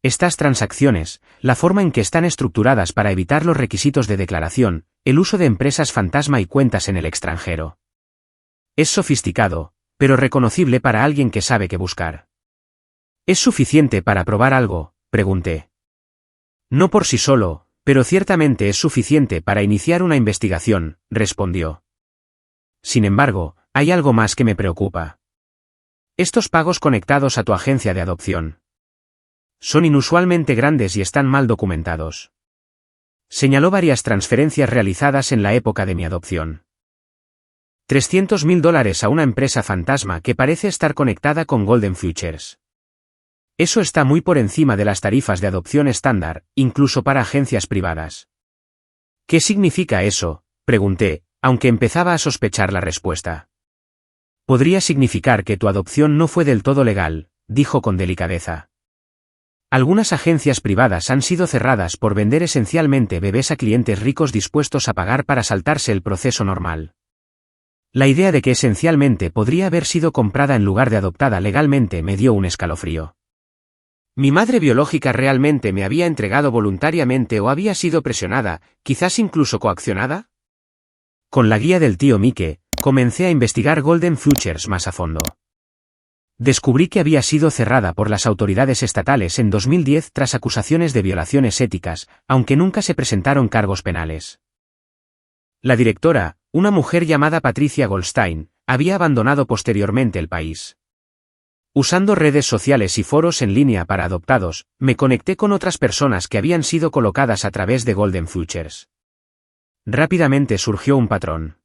Estas transacciones, la forma en que están estructuradas para evitar los requisitos de declaración, el uso de empresas fantasma y cuentas en el extranjero. Es sofisticado, pero reconocible para alguien que sabe qué buscar». «¿Es suficiente para probar algo?», pregunté. «No por sí solo, pero ciertamente es suficiente para iniciar una investigación», respondió. «Sin embargo, hay algo más que me preocupa. Estos pagos conectados a tu agencia de adopción. Son inusualmente grandes y están mal documentados». Señaló varias transferencias realizadas en la época de mi adopción. $300.000 a una empresa fantasma que parece estar conectada con Golden Futures. Eso está muy por encima de las tarifas de adopción estándar, incluso para agencias privadas. «¿Qué significa eso?», pregunté, aunque empezaba a sospechar la respuesta. «Podría significar que tu adopción no fue del todo legal», dijo con delicadeza. «Algunas agencias privadas han sido cerradas por vender esencialmente bebés a clientes ricos dispuestos a pagar para saltarse el proceso normal. La idea de que esencialmente podría haber sido comprada en lugar de adoptada legalmente me dio un escalofrío. ¿Mi madre biológica realmente me había entregado voluntariamente o había sido presionada, quizás incluso coaccionada? Con la guía del tío Mike, comencé a investigar Golden Futures más a fondo. Descubrí que había sido cerrada por las autoridades estatales en 2010 tras acusaciones de violaciones éticas, aunque nunca se presentaron cargos penales. La directora, una mujer llamada Patricia Goldstein, había abandonado posteriormente el país. Usando redes sociales y foros en línea para adoptados, me conecté con otras personas que habían sido colocadas a través de Golden Futures. Rápidamente surgió un patrón.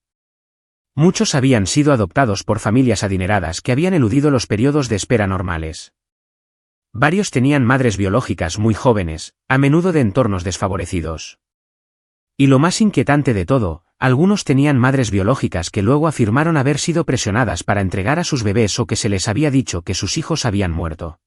Muchos habían sido adoptados por familias adineradas que habían eludido los periodos de espera normales. Varios tenían madres biológicas muy jóvenes, a menudo de entornos desfavorecidos. Y lo más inquietante de todo, algunos tenían madres biológicas que luego afirmaron haber sido presionadas para entregar a sus bebés o que se les había dicho que sus hijos habían muerto.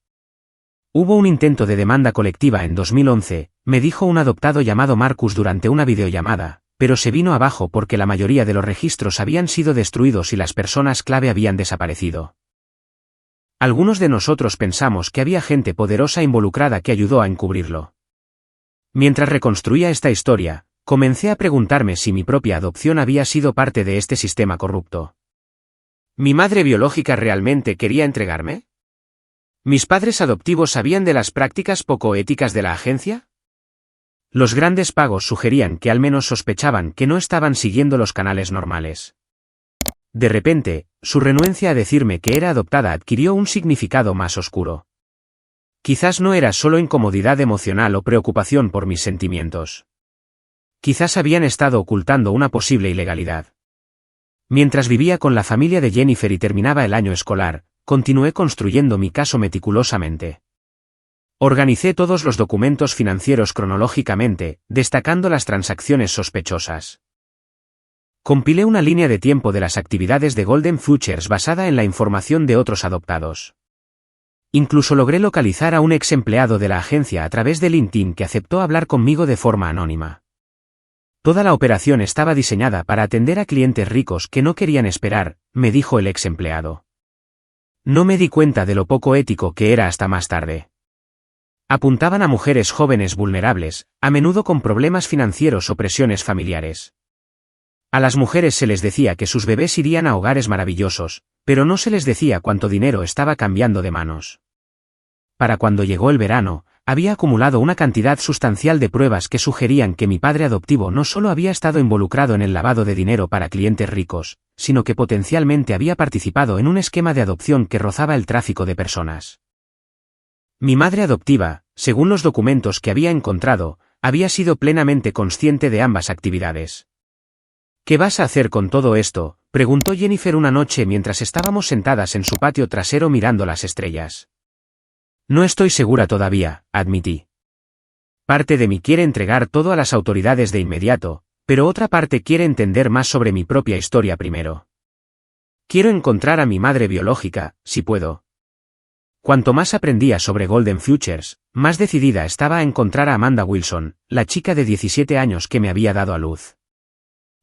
Hubo un intento de demanda colectiva en 2011, me dijo un adoptado llamado Marcus durante una videollamada, pero se vino abajo porque la mayoría de los registros habían sido destruidos y las personas clave habían desaparecido. Algunos de nosotros pensamos que había gente poderosa involucrada que ayudó a encubrirlo. Mientras reconstruía esta historia, comencé a preguntarme si mi propia adopción había sido parte de este sistema corrupto. ¿Mi madre biológica realmente quería entregarme? ¿Mis padres adoptivos sabían de las prácticas poco éticas de la agencia? Los grandes pagos sugerían que al menos sospechaban que no estaban siguiendo los canales normales. De repente, su renuencia a decirme que era adoptada adquirió un significado más oscuro. Quizás no era solo incomodidad emocional o preocupación por mis sentimientos. Quizás habían estado ocultando una posible ilegalidad. Mientras vivía con la familia de Jennifer y terminaba el año escolar, continué construyendo mi caso meticulosamente. Organicé todos los documentos financieros cronológicamente, destacando las transacciones sospechosas. Compilé una línea de tiempo de las actividades de Golden Futures basada en la información de otros adoptados. Incluso logré localizar a un ex empleado de la agencia a través de LinkedIn que aceptó hablar conmigo de forma anónima. Toda la operación estaba diseñada para atender a clientes ricos que no querían esperar, me dijo el ex empleado. No me di cuenta de lo poco ético que era hasta más tarde. Apuntaban a mujeres jóvenes vulnerables, a menudo con problemas financieros o presiones familiares. A las mujeres se les decía que sus bebés irían a hogares maravillosos, pero no se les decía cuánto dinero estaba cambiando de manos. Para cuando llegó el verano, había acumulado una cantidad sustancial de pruebas que sugerían que mi padre adoptivo no solo había estado involucrado en el lavado de dinero para clientes ricos, sino que potencialmente había participado en un esquema de adopción que rozaba el tráfico de personas. Mi madre adoptiva, según los documentos que había encontrado, había sido plenamente consciente de ambas actividades. ¿Qué vas a hacer con todo esto?, preguntó Jennifer una noche mientras estábamos sentadas en su patio trasero mirando las estrellas. No estoy segura todavía, admití. Parte de mí quiere entregar todo a las autoridades de inmediato, pero otra parte quiere entender más sobre mi propia historia primero. Quiero encontrar a mi madre biológica, si puedo. Cuanto más aprendía sobre Golden Futures, más decidida estaba a encontrar a Amanda Wilson, la chica de 17 años que me había dado a luz.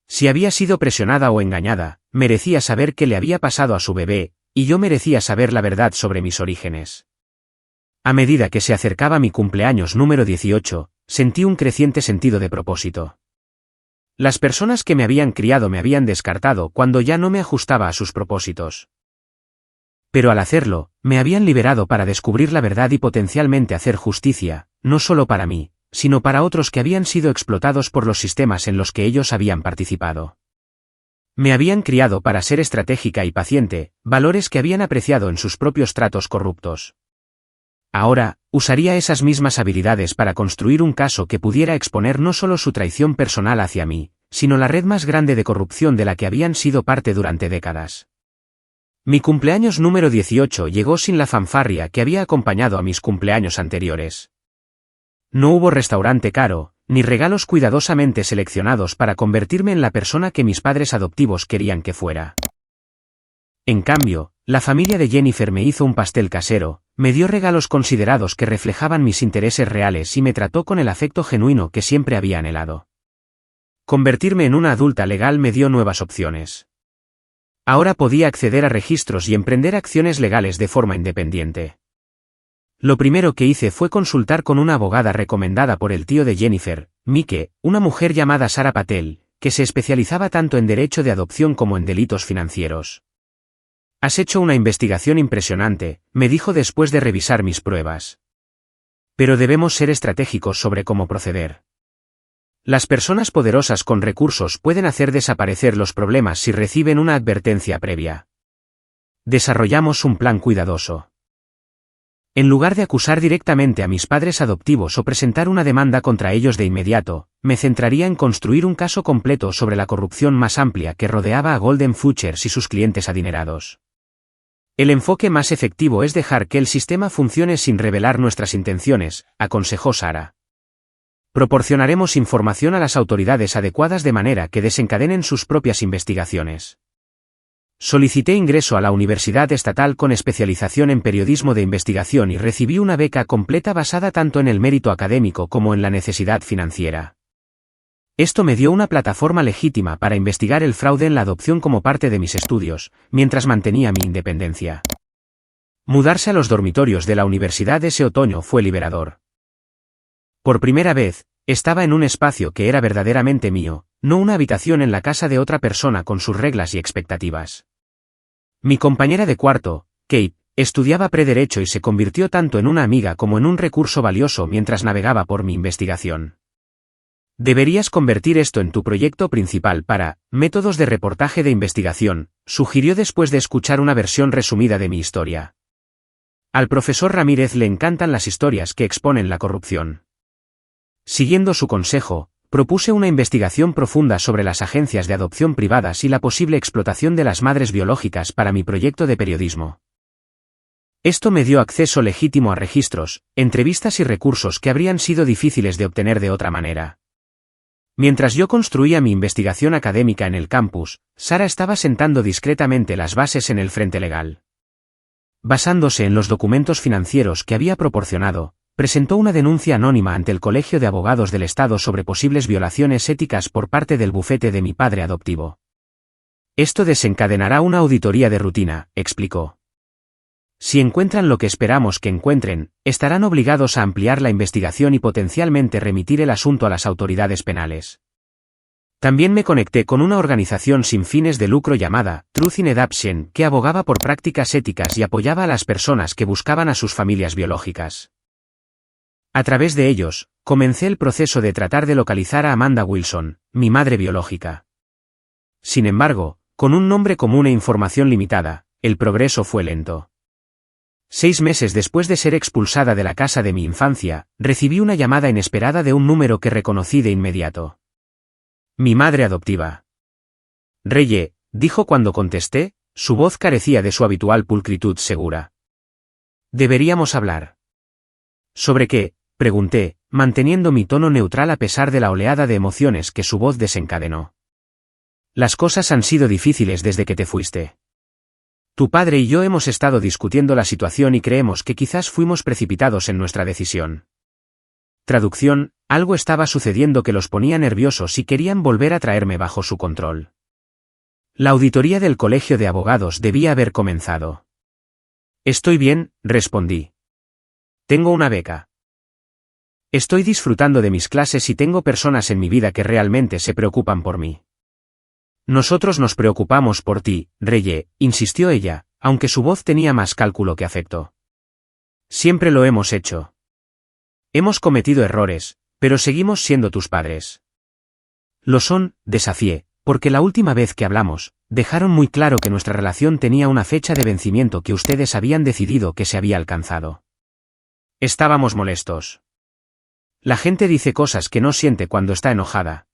Si había sido presionada o engañada, merecía saber qué le había pasado a su bebé, y yo merecía saber la verdad sobre mis orígenes. A medida que se acercaba mi cumpleaños número 18, sentí un creciente sentido de propósito. Las personas que me habían criado me habían descartado cuando ya no me ajustaba a sus propósitos. Pero al hacerlo, me habían liberado para descubrir la verdad y potencialmente hacer justicia, no solo para mí, sino para otros que habían sido explotados por los sistemas en los que ellos habían participado. Me habían criado para ser estratégica y paciente, valores que habían apreciado en sus propios tratos corruptos. Ahora, usaría esas mismas habilidades para construir un caso que pudiera exponer no solo su traición personal hacia mí, sino la red más grande de corrupción de la que habían sido parte durante décadas. Mi cumpleaños número 18 llegó sin la fanfarria que había acompañado a mis cumpleaños anteriores. No hubo restaurante caro, ni regalos cuidadosamente seleccionados para convertirme en la persona que mis padres adoptivos querían que fuera. En cambio, la familia de Jennifer me hizo un pastel casero, me dio regalos considerados que reflejaban mis intereses reales y me trató con el afecto genuino que siempre había anhelado. Convertirme en una adulta legal me dio nuevas opciones. Ahora podía acceder a registros y emprender acciones legales de forma independiente. Lo primero que hice fue consultar con una abogada recomendada por el tío de Jennifer, Mike, una mujer llamada Sara Patel, que se especializaba tanto en derecho de adopción como en delitos financieros. Has hecho una investigación impresionante, me dijo después de revisar mis pruebas. Pero debemos ser estratégicos sobre cómo proceder. Las personas poderosas con recursos pueden hacer desaparecer los problemas si reciben una advertencia previa. Desarrollamos un plan cuidadoso. En lugar de acusar directamente a mis padres adoptivos o presentar una demanda contra ellos de inmediato, me centraría en construir un caso completo sobre la corrupción más amplia que rodeaba a Golden Futures y sus clientes adinerados. El enfoque más efectivo es dejar que el sistema funcione sin revelar nuestras intenciones, aconsejó Sara. Proporcionaremos información a las autoridades adecuadas de manera que desencadenen sus propias investigaciones. Solicité ingreso a la Universidad Estatal con especialización en periodismo de investigación y recibí una beca completa basada tanto en el mérito académico como en la necesidad financiera. Esto me dio una plataforma legítima para investigar el fraude en la adopción como parte de mis estudios, mientras mantenía mi independencia. Mudarse a los dormitorios de la universidad ese otoño fue liberador. Por primera vez, estaba en un espacio que era verdaderamente mío, no una habitación en la casa de otra persona con sus reglas y expectativas. Mi compañera de cuarto, Kate, estudiaba prederecho y se convirtió tanto en una amiga como en un recurso valioso mientras navegaba por mi investigación. Deberías convertir esto en tu proyecto principal para métodos de reportaje de investigación, sugirió después de escuchar una versión resumida de mi historia. Al profesor Ramírez le encantan las historias que exponen la corrupción. Siguiendo su consejo, Propuse una investigación profunda sobre las agencias de adopción privadas y la posible explotación de las madres biológicas para mi proyecto de periodismo. Esto me dio acceso legítimo a registros, entrevistas y recursos que habrían sido difíciles de obtener de otra manera. Mientras yo construía mi investigación académica en el campus, Sara estaba sentando discretamente las bases en el frente legal. Basándose en los documentos financieros que había proporcionado, presentó una denuncia anónima ante el Colegio de Abogados del Estado sobre posibles violaciones éticas por parte del bufete de mi padre adoptivo. Esto desencadenará una auditoría de rutina, explicó. Si encuentran lo que esperamos que encuentren, estarán obligados a ampliar la investigación y potencialmente remitir el asunto a las autoridades penales. También me conecté con una organización sin fines de lucro llamada Truth in Adoption, que abogaba por prácticas éticas y apoyaba a las personas que buscaban a sus familias biológicas. A través de ellos, comencé el proceso de tratar de localizar a Amanda Wilson, mi madre biológica. Sin embargo, con un nombre común e información limitada, el progreso fue lento. 6 meses después de ser expulsada de la casa de mi infancia, recibí una llamada inesperada de un número que reconocí de inmediato. Mi madre adoptiva. Reye, dijo cuando contesté, su voz carecía de su habitual pulcritud segura. Deberíamos hablar. ¿Sobre qué?, pregunté, manteniendo mi tono neutral a pesar de la oleada de emociones que su voz desencadenó. Las cosas han sido difíciles desde que te fuiste. Tu padre y yo hemos estado discutiendo la situación y creemos que quizás fuimos precipitados en nuestra decisión. Traducción, algo estaba sucediendo que los ponía nerviosos y querían volver a traerme bajo su control. La auditoría del Colegio de Abogados debía haber comenzado. Estoy bien, respondí. Tengo una beca. Estoy disfrutando de mis clases y tengo personas en mi vida que realmente se preocupan por mí. Nosotros nos preocupamos por ti, Reye, insistió ella, aunque su voz tenía más cálculo que afecto. Siempre lo hemos hecho. Hemos cometido errores, pero seguimos siendo tus padres. Lo son, desafié, porque la última vez que hablamos, dejaron muy claro que nuestra relación tenía una fecha de vencimiento que ustedes habían decidido que se había alcanzado. Estábamos molestos. La gente dice cosas que no siente cuando está enojada.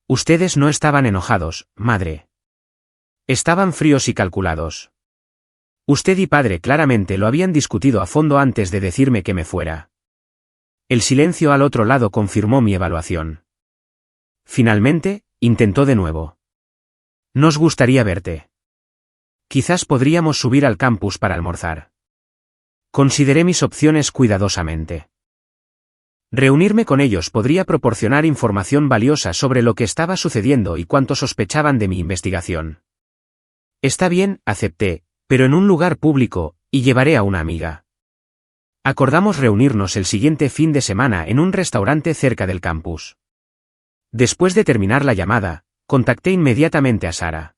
Ustedes no estaban enojados, madre. Estaban fríos y calculados. Usted y padre claramente lo habían discutido a fondo antes de decirme que me fuera. El silencio al otro lado confirmó mi evaluación. Finalmente, intentó de nuevo. Nos gustaría verte. Quizás podríamos subir al campus para almorzar. Consideré mis opciones cuidadosamente. Reunirme con ellos podría proporcionar información valiosa sobre lo que estaba sucediendo y cuánto sospechaban de mi investigación. Está bien, acepté, pero en un lugar público, y llevaré a una amiga. Acordamos reunirnos el siguiente fin de semana en un restaurante cerca del campus. Después de terminar la llamada, contacté inmediatamente a Sara.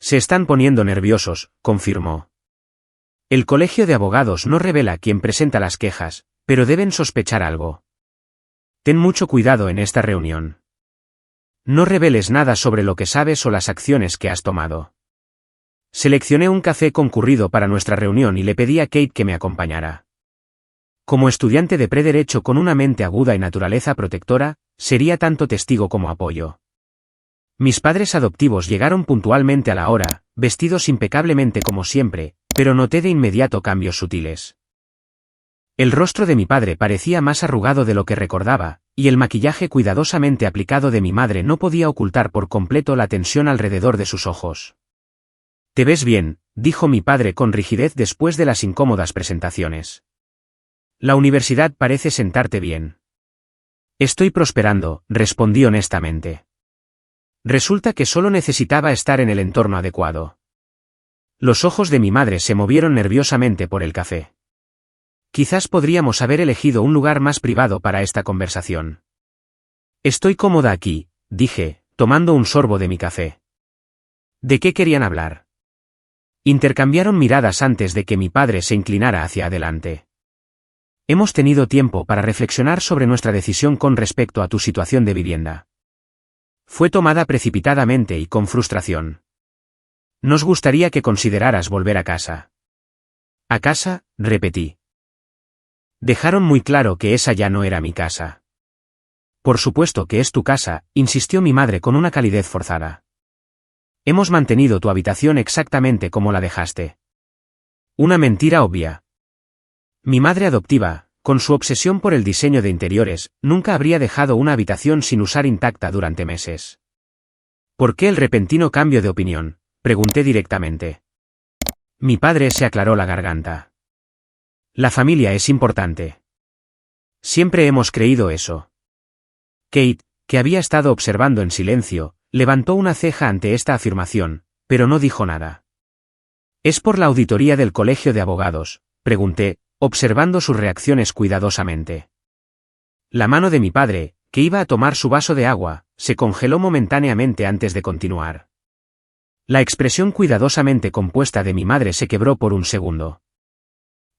Se están poniendo nerviosos, confirmó. El Colegio de Abogados no revela quién presenta las quejas, pero deben sospechar algo. Ten mucho cuidado en esta reunión. No reveles nada sobre lo que sabes o las acciones que has tomado. Seleccioné un café concurrido para nuestra reunión y le pedí a Kate que me acompañara. Como estudiante de prederecho con una mente aguda y naturaleza protectora, sería tanto testigo como apoyo. Mis padres adoptivos llegaron puntualmente a la hora, vestidos impecablemente como siempre, pero noté de inmediato cambios sutiles. El rostro de mi padre parecía más arrugado de lo que recordaba, y el maquillaje cuidadosamente aplicado de mi madre no podía ocultar por completo la tensión alrededor de sus ojos. «Te ves bien», dijo mi padre con rigidez después de las incómodas presentaciones. «La universidad parece sentarte bien». «Estoy prosperando», respondí honestamente. Resulta que solo necesitaba estar en el entorno adecuado. Los ojos de mi madre se movieron nerviosamente por el café. Quizás podríamos haber elegido un lugar más privado para esta conversación. Estoy cómoda aquí, dije, tomando un sorbo de mi café. ¿De qué querían hablar? Intercambiaron miradas antes de que mi padre se inclinara hacia adelante. Hemos tenido tiempo para reflexionar sobre nuestra decisión con respecto a tu situación de vivienda. Fue tomada precipitadamente y con frustración. Nos gustaría que consideraras volver a casa. ¿A casa?, repetí. Dejaron muy claro que esa ya no era mi casa. Por supuesto que es tu casa, insistió mi madre con una calidez forzada. Hemos mantenido tu habitación exactamente como la dejaste. Una mentira obvia. Mi madre adoptiva, con su obsesión por el diseño de interiores, nunca habría dejado una habitación sin usar intacta durante meses. ¿Por qué el repentino cambio de opinión?, pregunté directamente. Mi padre se aclaró la garganta. La familia es importante. Siempre hemos creído eso. Kate, que había estado observando en silencio, levantó una ceja ante esta afirmación, pero no dijo nada. ¿Es por la auditoría del colegio de abogados?, pregunté, observando sus reacciones cuidadosamente. La mano de mi padre, que iba a tomar su vaso de agua, se congeló momentáneamente antes de continuar. La expresión cuidadosamente compuesta de mi madre se quebró por un segundo.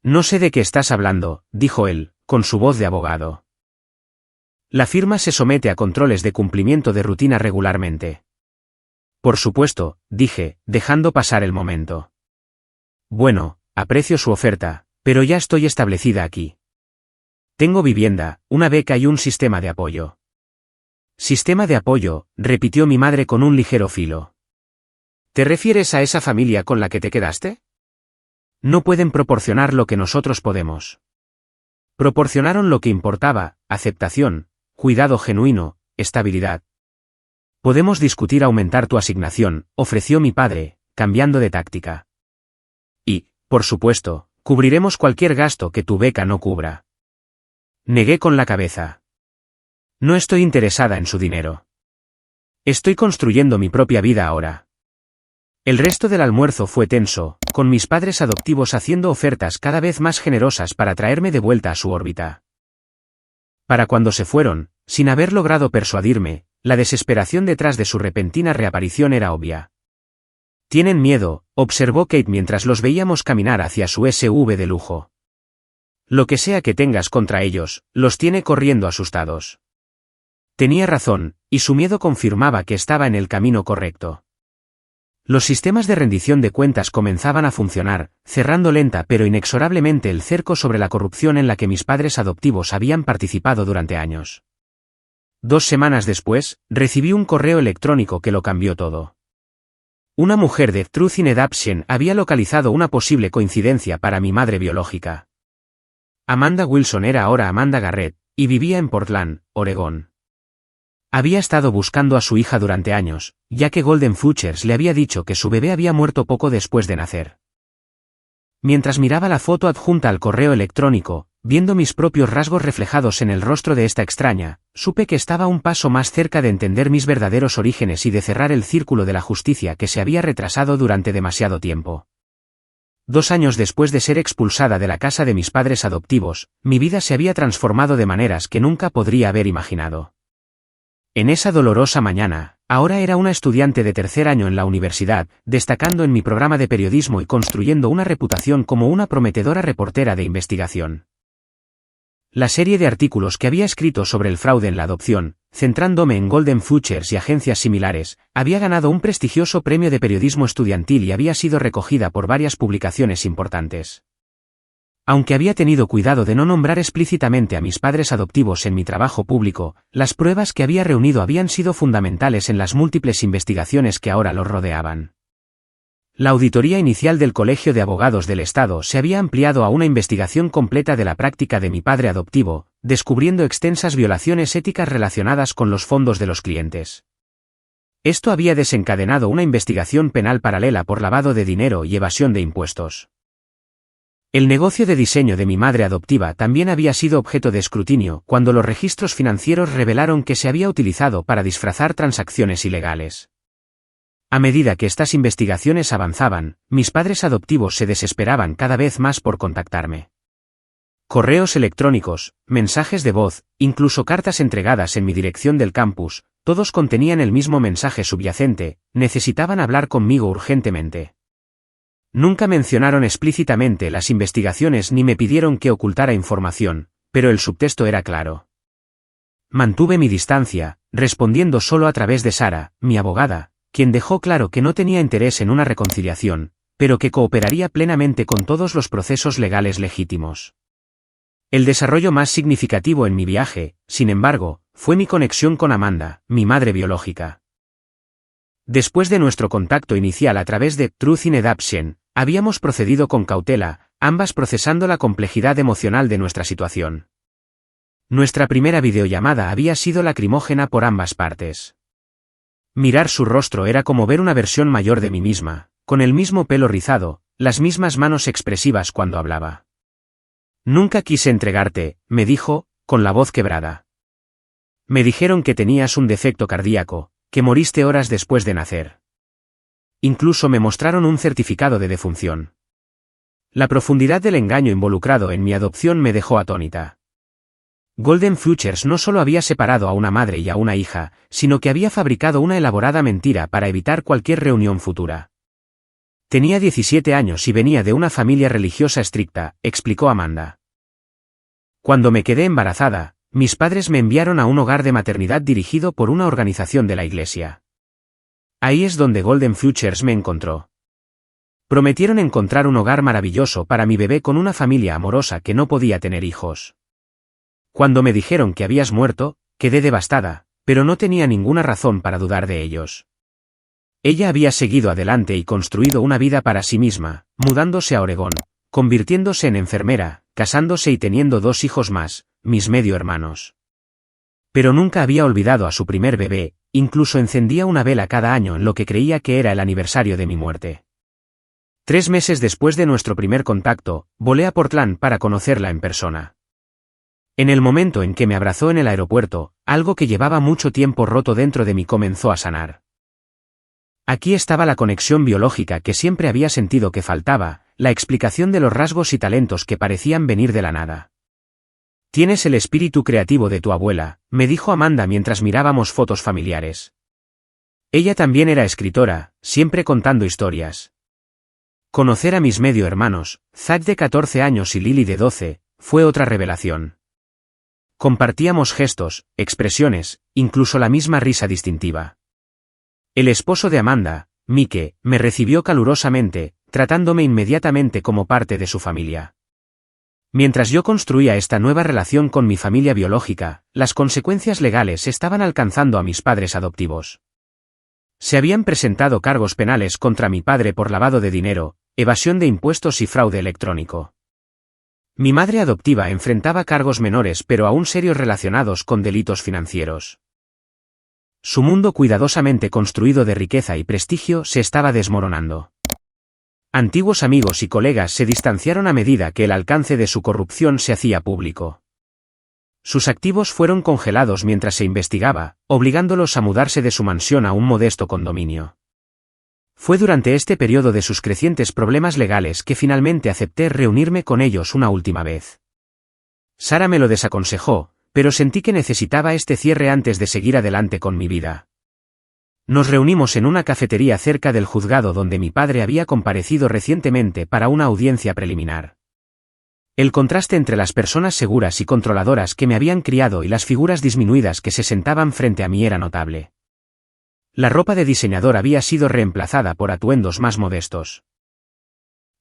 No sé de qué estás hablando, dijo él, con su voz de abogado. La firma se somete a controles de cumplimiento de rutina regularmente. Por supuesto, dije, dejando pasar el momento. Bueno, aprecio su oferta, pero ya estoy establecida aquí. Tengo vivienda, una beca y un sistema de apoyo. Sistema de apoyo, repitió mi madre con un ligero filo. ¿Te refieres a esa familia con la que te quedaste? No pueden proporcionar lo que nosotros podemos. Proporcionaron lo que importaba, aceptación, cuidado genuino, estabilidad. Podemos discutir aumentar tu asignación, ofreció mi padre, cambiando de táctica. Y, por supuesto, cubriremos cualquier gasto que tu beca no cubra. Negué con la cabeza. No estoy interesada en su dinero. Estoy construyendo mi propia vida ahora. El resto del almuerzo fue tenso, con mis padres adoptivos haciendo ofertas cada vez más generosas para traerme de vuelta a su órbita. Para cuando se fueron, sin haber logrado persuadirme, la desesperación detrás de su repentina reaparición era obvia. Tienen miedo, observó Kate mientras los veíamos caminar hacia su SUV de lujo. Lo que sea que tengas contra ellos, los tiene corriendo asustados. Tenía razón, y su miedo confirmaba que estaba en el camino correcto. Los sistemas de rendición de cuentas comenzaban a funcionar, cerrando lenta pero inexorablemente el cerco sobre la corrupción en la que mis padres adoptivos habían participado durante años. 2 semanas después, recibí un correo electrónico que lo cambió todo. Una mujer de Truth in Adoption había localizado una posible coincidencia para mi madre biológica. Amanda Wilson era ahora Amanda Garrett, y vivía en Portland, Oregón. Había estado buscando a su hija durante años, ya que Golden Futures le había dicho que su bebé había muerto poco después de nacer. Mientras miraba la foto adjunta al correo electrónico, viendo mis propios rasgos reflejados en el rostro de esta extraña, supe que estaba un paso más cerca de entender mis verdaderos orígenes y de cerrar el círculo de la justicia que se había retrasado durante demasiado tiempo. 2 años después de ser expulsada de la casa de mis padres adoptivos, mi vida se había transformado de maneras que nunca podría haber imaginado. En esa dolorosa mañana, ahora era una estudiante de 3er año en la universidad, destacando en mi programa de periodismo y construyendo una reputación como una prometedora reportera de investigación. La serie de artículos que había escrito sobre el fraude en la adopción, centrándome en Golden Futures y agencias similares, había ganado un prestigioso premio de periodismo estudiantil y había sido recogida por varias publicaciones importantes. Aunque había tenido cuidado de no nombrar explícitamente a mis padres adoptivos en mi trabajo público, las pruebas que había reunido habían sido fundamentales en las múltiples investigaciones que ahora los rodeaban. La auditoría inicial del Colegio de Abogados del Estado se había ampliado a una investigación completa de la práctica de mi padre adoptivo, descubriendo extensas violaciones éticas relacionadas con los fondos de los clientes. Esto había desencadenado una investigación penal paralela por lavado de dinero y evasión de impuestos. El negocio de diseño de mi madre adoptiva también había sido objeto de escrutinio cuando los registros financieros revelaron que se había utilizado para disfrazar transacciones ilegales. A medida que estas investigaciones avanzaban, mis padres adoptivos se desesperaban cada vez más por contactarme. Correos electrónicos, mensajes de voz, incluso cartas entregadas en mi dirección del campus, todos contenían el mismo mensaje subyacente: necesitaban hablar conmigo urgentemente. Nunca mencionaron explícitamente las investigaciones ni me pidieron que ocultara información, pero el subtexto era claro. Mantuve mi distancia, respondiendo solo a través de Sara, mi abogada, quien dejó claro que no tenía interés en una reconciliación, pero que cooperaría plenamente con todos los procesos legales legítimos. El desarrollo más significativo en mi viaje, sin embargo, fue mi conexión con Amanda, mi madre biológica. Después de nuestro contacto inicial a través de Truth in Adoption, habíamos procedido con cautela, ambas procesando la complejidad emocional de nuestra situación. Nuestra primera videollamada había sido lacrimógena por ambas partes. Mirar su rostro era como ver una versión mayor de mí misma, con el mismo pelo rizado, las mismas manos expresivas cuando hablaba. Nunca quise entregarte, me dijo, con la voz quebrada. Me dijeron que tenías un defecto cardíaco, que moriste horas después de nacer. Incluso me mostraron un certificado de defunción. La profundidad del engaño involucrado en mi adopción me dejó atónita. Golden Futures no solo había separado a una madre y a una hija, sino que había fabricado una elaborada mentira para evitar cualquier reunión futura. Tenía 17 años y venía de una familia religiosa estricta, explicó Amanda. Cuando me quedé embarazada, mis padres me enviaron a un hogar de maternidad dirigido por una organización de la iglesia. Ahí es donde Golden Futures me encontró. Prometieron encontrar un hogar maravilloso para mi bebé con una familia amorosa que no podía tener hijos. Cuando me dijeron que habías muerto, quedé devastada, pero no tenía ninguna razón para dudar de ellos. Ella había seguido adelante y construido una vida para sí misma, mudándose a Oregón, convirtiéndose en enfermera, casándose y teniendo 2 hijos más, mis medio hermanos. Pero nunca había olvidado a su primer bebé, incluso encendía una vela cada año en lo que creía que era el aniversario de mi muerte. 3 meses después de nuestro primer contacto, volé a Portland para conocerla en persona. En el momento en que me abrazó en el aeropuerto, algo que llevaba mucho tiempo roto dentro de mí comenzó a sanar. Aquí estaba la conexión biológica que siempre había sentido que faltaba, la explicación de los rasgos y talentos que parecían venir de la nada. Tienes el espíritu creativo de tu abuela, me dijo Amanda mientras mirábamos fotos familiares. Ella también era escritora, siempre contando historias. Conocer a mis medio hermanos, Zach de 14 años y Lily de 12, fue otra revelación. Compartíamos gestos, expresiones, incluso la misma risa distintiva. El esposo de Amanda, Mike, me recibió calurosamente, tratándome inmediatamente como parte de su familia. Mientras yo construía esta nueva relación con mi familia biológica, las consecuencias legales estaban alcanzando a mis padres adoptivos. Se habían presentado cargos penales contra mi padre por lavado de dinero, evasión de impuestos y fraude electrónico. Mi madre adoptiva enfrentaba cargos menores pero aún serios relacionados con delitos financieros. Su mundo cuidadosamente construido de riqueza y prestigio se estaba desmoronando. Antiguos amigos y colegas se distanciaron a medida que el alcance de su corrupción se hacía público. Sus activos fueron congelados mientras se investigaba, obligándolos a mudarse de su mansión a un modesto condominio. Fue durante este periodo de sus crecientes problemas legales que finalmente acepté reunirme con ellos una última vez. Sara me lo desaconsejó, pero sentí que necesitaba este cierre antes de seguir adelante con mi vida. Nos reunimos en una cafetería cerca del juzgado donde mi padre había comparecido recientemente para una audiencia preliminar. El contraste entre las personas seguras y controladoras que me habían criado y las figuras disminuidas que se sentaban frente a mí era notable. La ropa de diseñador había sido reemplazada por atuendos más modestos.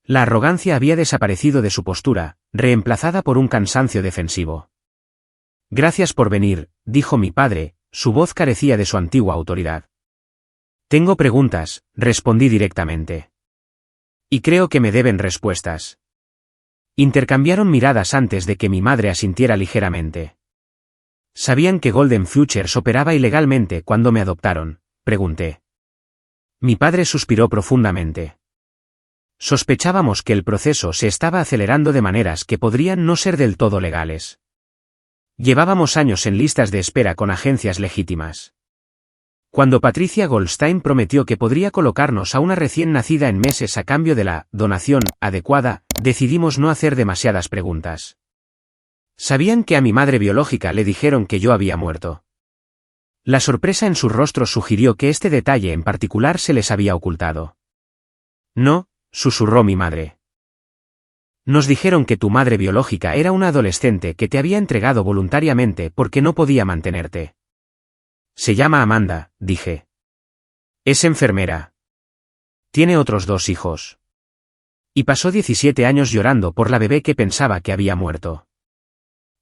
La arrogancia había desaparecido de su postura, reemplazada por un cansancio defensivo. Gracias por venir, dijo mi padre, su voz carecía de su antigua autoridad. Tengo preguntas, respondí directamente. Y creo que me deben respuestas. Intercambiaron miradas antes de que mi madre asintiera ligeramente. ¿Sabían que Golden Futures operaba ilegalmente cuando me adoptaron?, pregunté. Mi padre suspiró profundamente. Sospechábamos que el proceso se estaba acelerando de maneras que podrían no ser del todo legales. Llevábamos años en listas de espera con agencias legítimas. Cuando Patricia Goldstein prometió que podría colocarnos a una recién nacida en meses a cambio de la donación adecuada, decidimos no hacer demasiadas preguntas. ¿Sabían que a mi madre biológica le dijeron que yo había muerto? La sorpresa en su rostro sugirió que este detalle en particular se les había ocultado. No, susurró mi madre. Nos dijeron que tu madre biológica era una adolescente que te había entregado voluntariamente porque no podía mantenerte. Se llama Amanda, dije. Es enfermera. Tiene otros 2 hijos. Y pasó 17 años llorando por la bebé que pensaba que había muerto.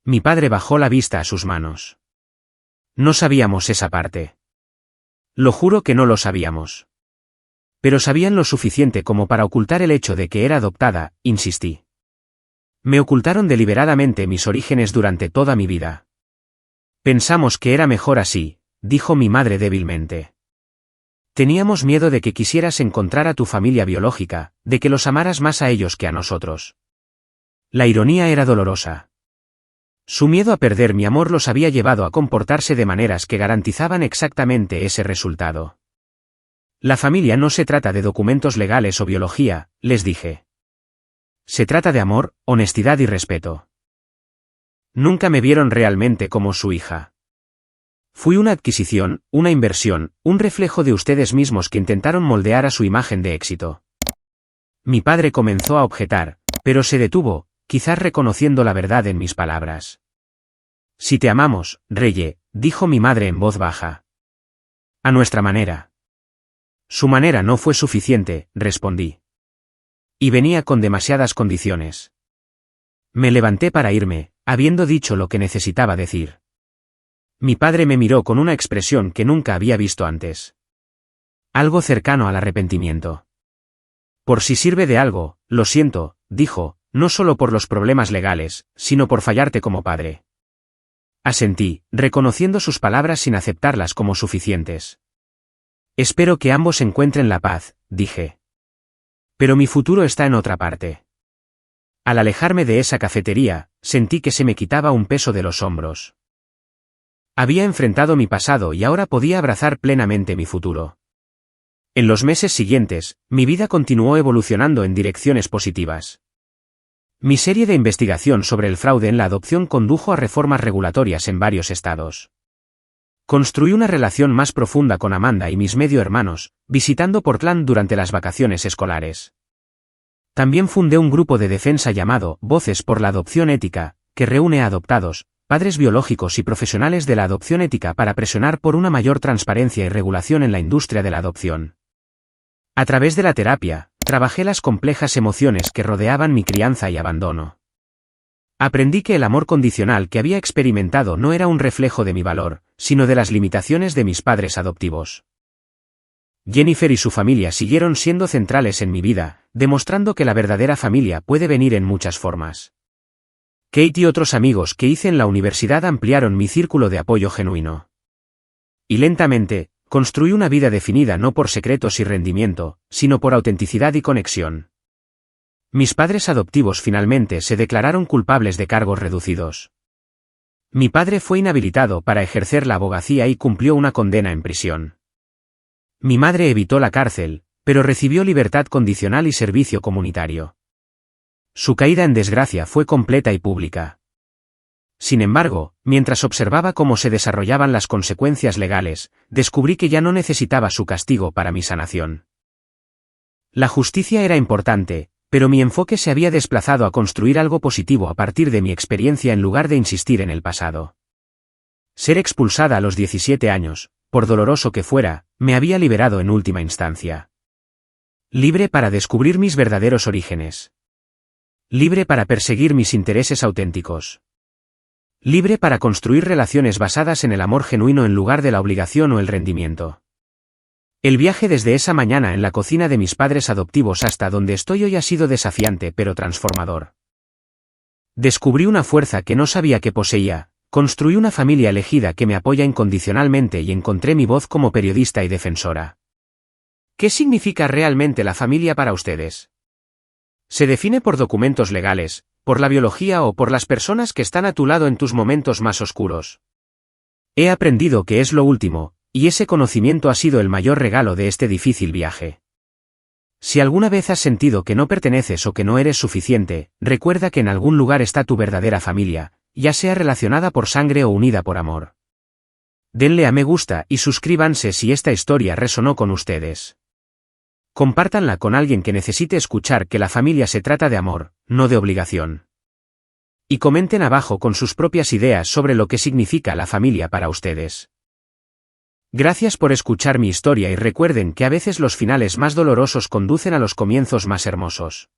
Mi padre bajó la vista a sus manos. No sabíamos esa parte. Lo juro que no lo sabíamos. Pero sabían lo suficiente como para ocultar el hecho de que era adoptada, insistí. Me ocultaron deliberadamente mis orígenes durante toda mi vida. Pensamos que era mejor así, dijo mi madre débilmente. Teníamos miedo de que quisieras encontrar a tu familia biológica, de que los amaras más a ellos que a nosotros. La ironía era dolorosa. Su miedo a perder mi amor los había llevado a comportarse de maneras que garantizaban exactamente ese resultado. La familia no se trata de documentos legales o biología, les dije. Se trata de amor, honestidad y respeto. Nunca me vieron realmente como su hija. Fui una adquisición, una inversión, un reflejo de ustedes mismos que intentaron moldear a su imagen de éxito. Mi padre comenzó a objetar, pero se detuvo, quizás reconociendo la verdad en mis palabras. Si te amamos, Reye, dijo mi madre en voz baja. A nuestra manera. Su manera no fue suficiente, respondí. Y venía con demasiadas condiciones. Me levanté para irme, habiendo dicho lo que necesitaba decir. Mi padre me miró con una expresión que nunca había visto antes. Algo cercano al arrepentimiento. Por si sirve de algo, lo siento, dijo, no solo por los problemas legales, sino por fallarte como padre. Asentí, reconociendo sus palabras sin aceptarlas como suficientes. Espero que ambos encuentren la paz, dije. Pero mi futuro está en otra parte. Al alejarme de esa cafetería, sentí que se me quitaba un peso de los hombros. Había enfrentado mi pasado y ahora podía abrazar plenamente mi futuro. En los meses siguientes, mi vida continuó evolucionando en direcciones positivas. Mi serie de investigación sobre el fraude en la adopción condujo a reformas regulatorias en varios estados. Construí una relación más profunda con Amanda y mis medio hermanos, visitando Portland durante las vacaciones escolares. También fundé un grupo de defensa llamado Voces por la Adopción Ética, que reúne a adoptados, padres biológicos y profesionales de la adopción ética para presionar por una mayor transparencia y regulación en la industria de la adopción. A través de la terapia, trabajé las complejas emociones que rodeaban mi crianza y abandono. Aprendí que el amor condicional que había experimentado no era un reflejo de mi valor, sino de las limitaciones de mis padres adoptivos. Jennifer y su familia siguieron siendo centrales en mi vida, demostrando que la verdadera familia puede venir en muchas formas. Kate y otros amigos que hice en la universidad ampliaron mi círculo de apoyo genuino. Y lentamente, construí una vida definida no por secretos y rendimiento, sino por autenticidad y conexión. Mis padres adoptivos finalmente se declararon culpables de cargos reducidos. Mi padre fue inhabilitado para ejercer la abogacía y cumplió una condena en prisión. Mi madre evitó la cárcel, pero recibió libertad condicional y servicio comunitario. Su caída en desgracia fue completa y pública. Sin embargo, mientras observaba cómo se desarrollaban las consecuencias legales, descubrí que ya no necesitaba su castigo para mi sanación. La justicia era importante, pero mi enfoque se había desplazado a construir algo positivo a partir de mi experiencia en lugar de insistir en el pasado. Ser expulsada a los 17 años, por doloroso que fuera, me había liberado en última instancia. Libre para descubrir mis verdaderos orígenes. Libre para perseguir mis intereses auténticos. Libre para construir relaciones basadas en el amor genuino en lugar de la obligación o el rendimiento. El viaje desde esa mañana en la cocina de mis padres adoptivos hasta donde estoy hoy ha sido desafiante pero transformador. Descubrí una fuerza que no sabía que poseía, construí una familia elegida que me apoya incondicionalmente y encontré mi voz como periodista y defensora. ¿Qué significa realmente la familia para ustedes? ¿Se define por documentos legales, por la biología o por las personas que están a tu lado en tus momentos más oscuros? He aprendido que es lo último, y ese conocimiento ha sido el mayor regalo de este difícil viaje. Si alguna vez has sentido que no perteneces o que no eres suficiente, recuerda que en algún lugar está tu verdadera familia, ya sea relacionada por sangre o unida por amor. Denle a me gusta y suscríbanse si esta historia resonó con ustedes. Compártanla con alguien que necesite escuchar que la familia se trata de amor, no de obligación. Y comenten abajo con sus propias ideas sobre lo que significa la familia para ustedes. Gracias por escuchar mi historia y recuerden que a veces los finales más dolorosos conducen a los comienzos más hermosos.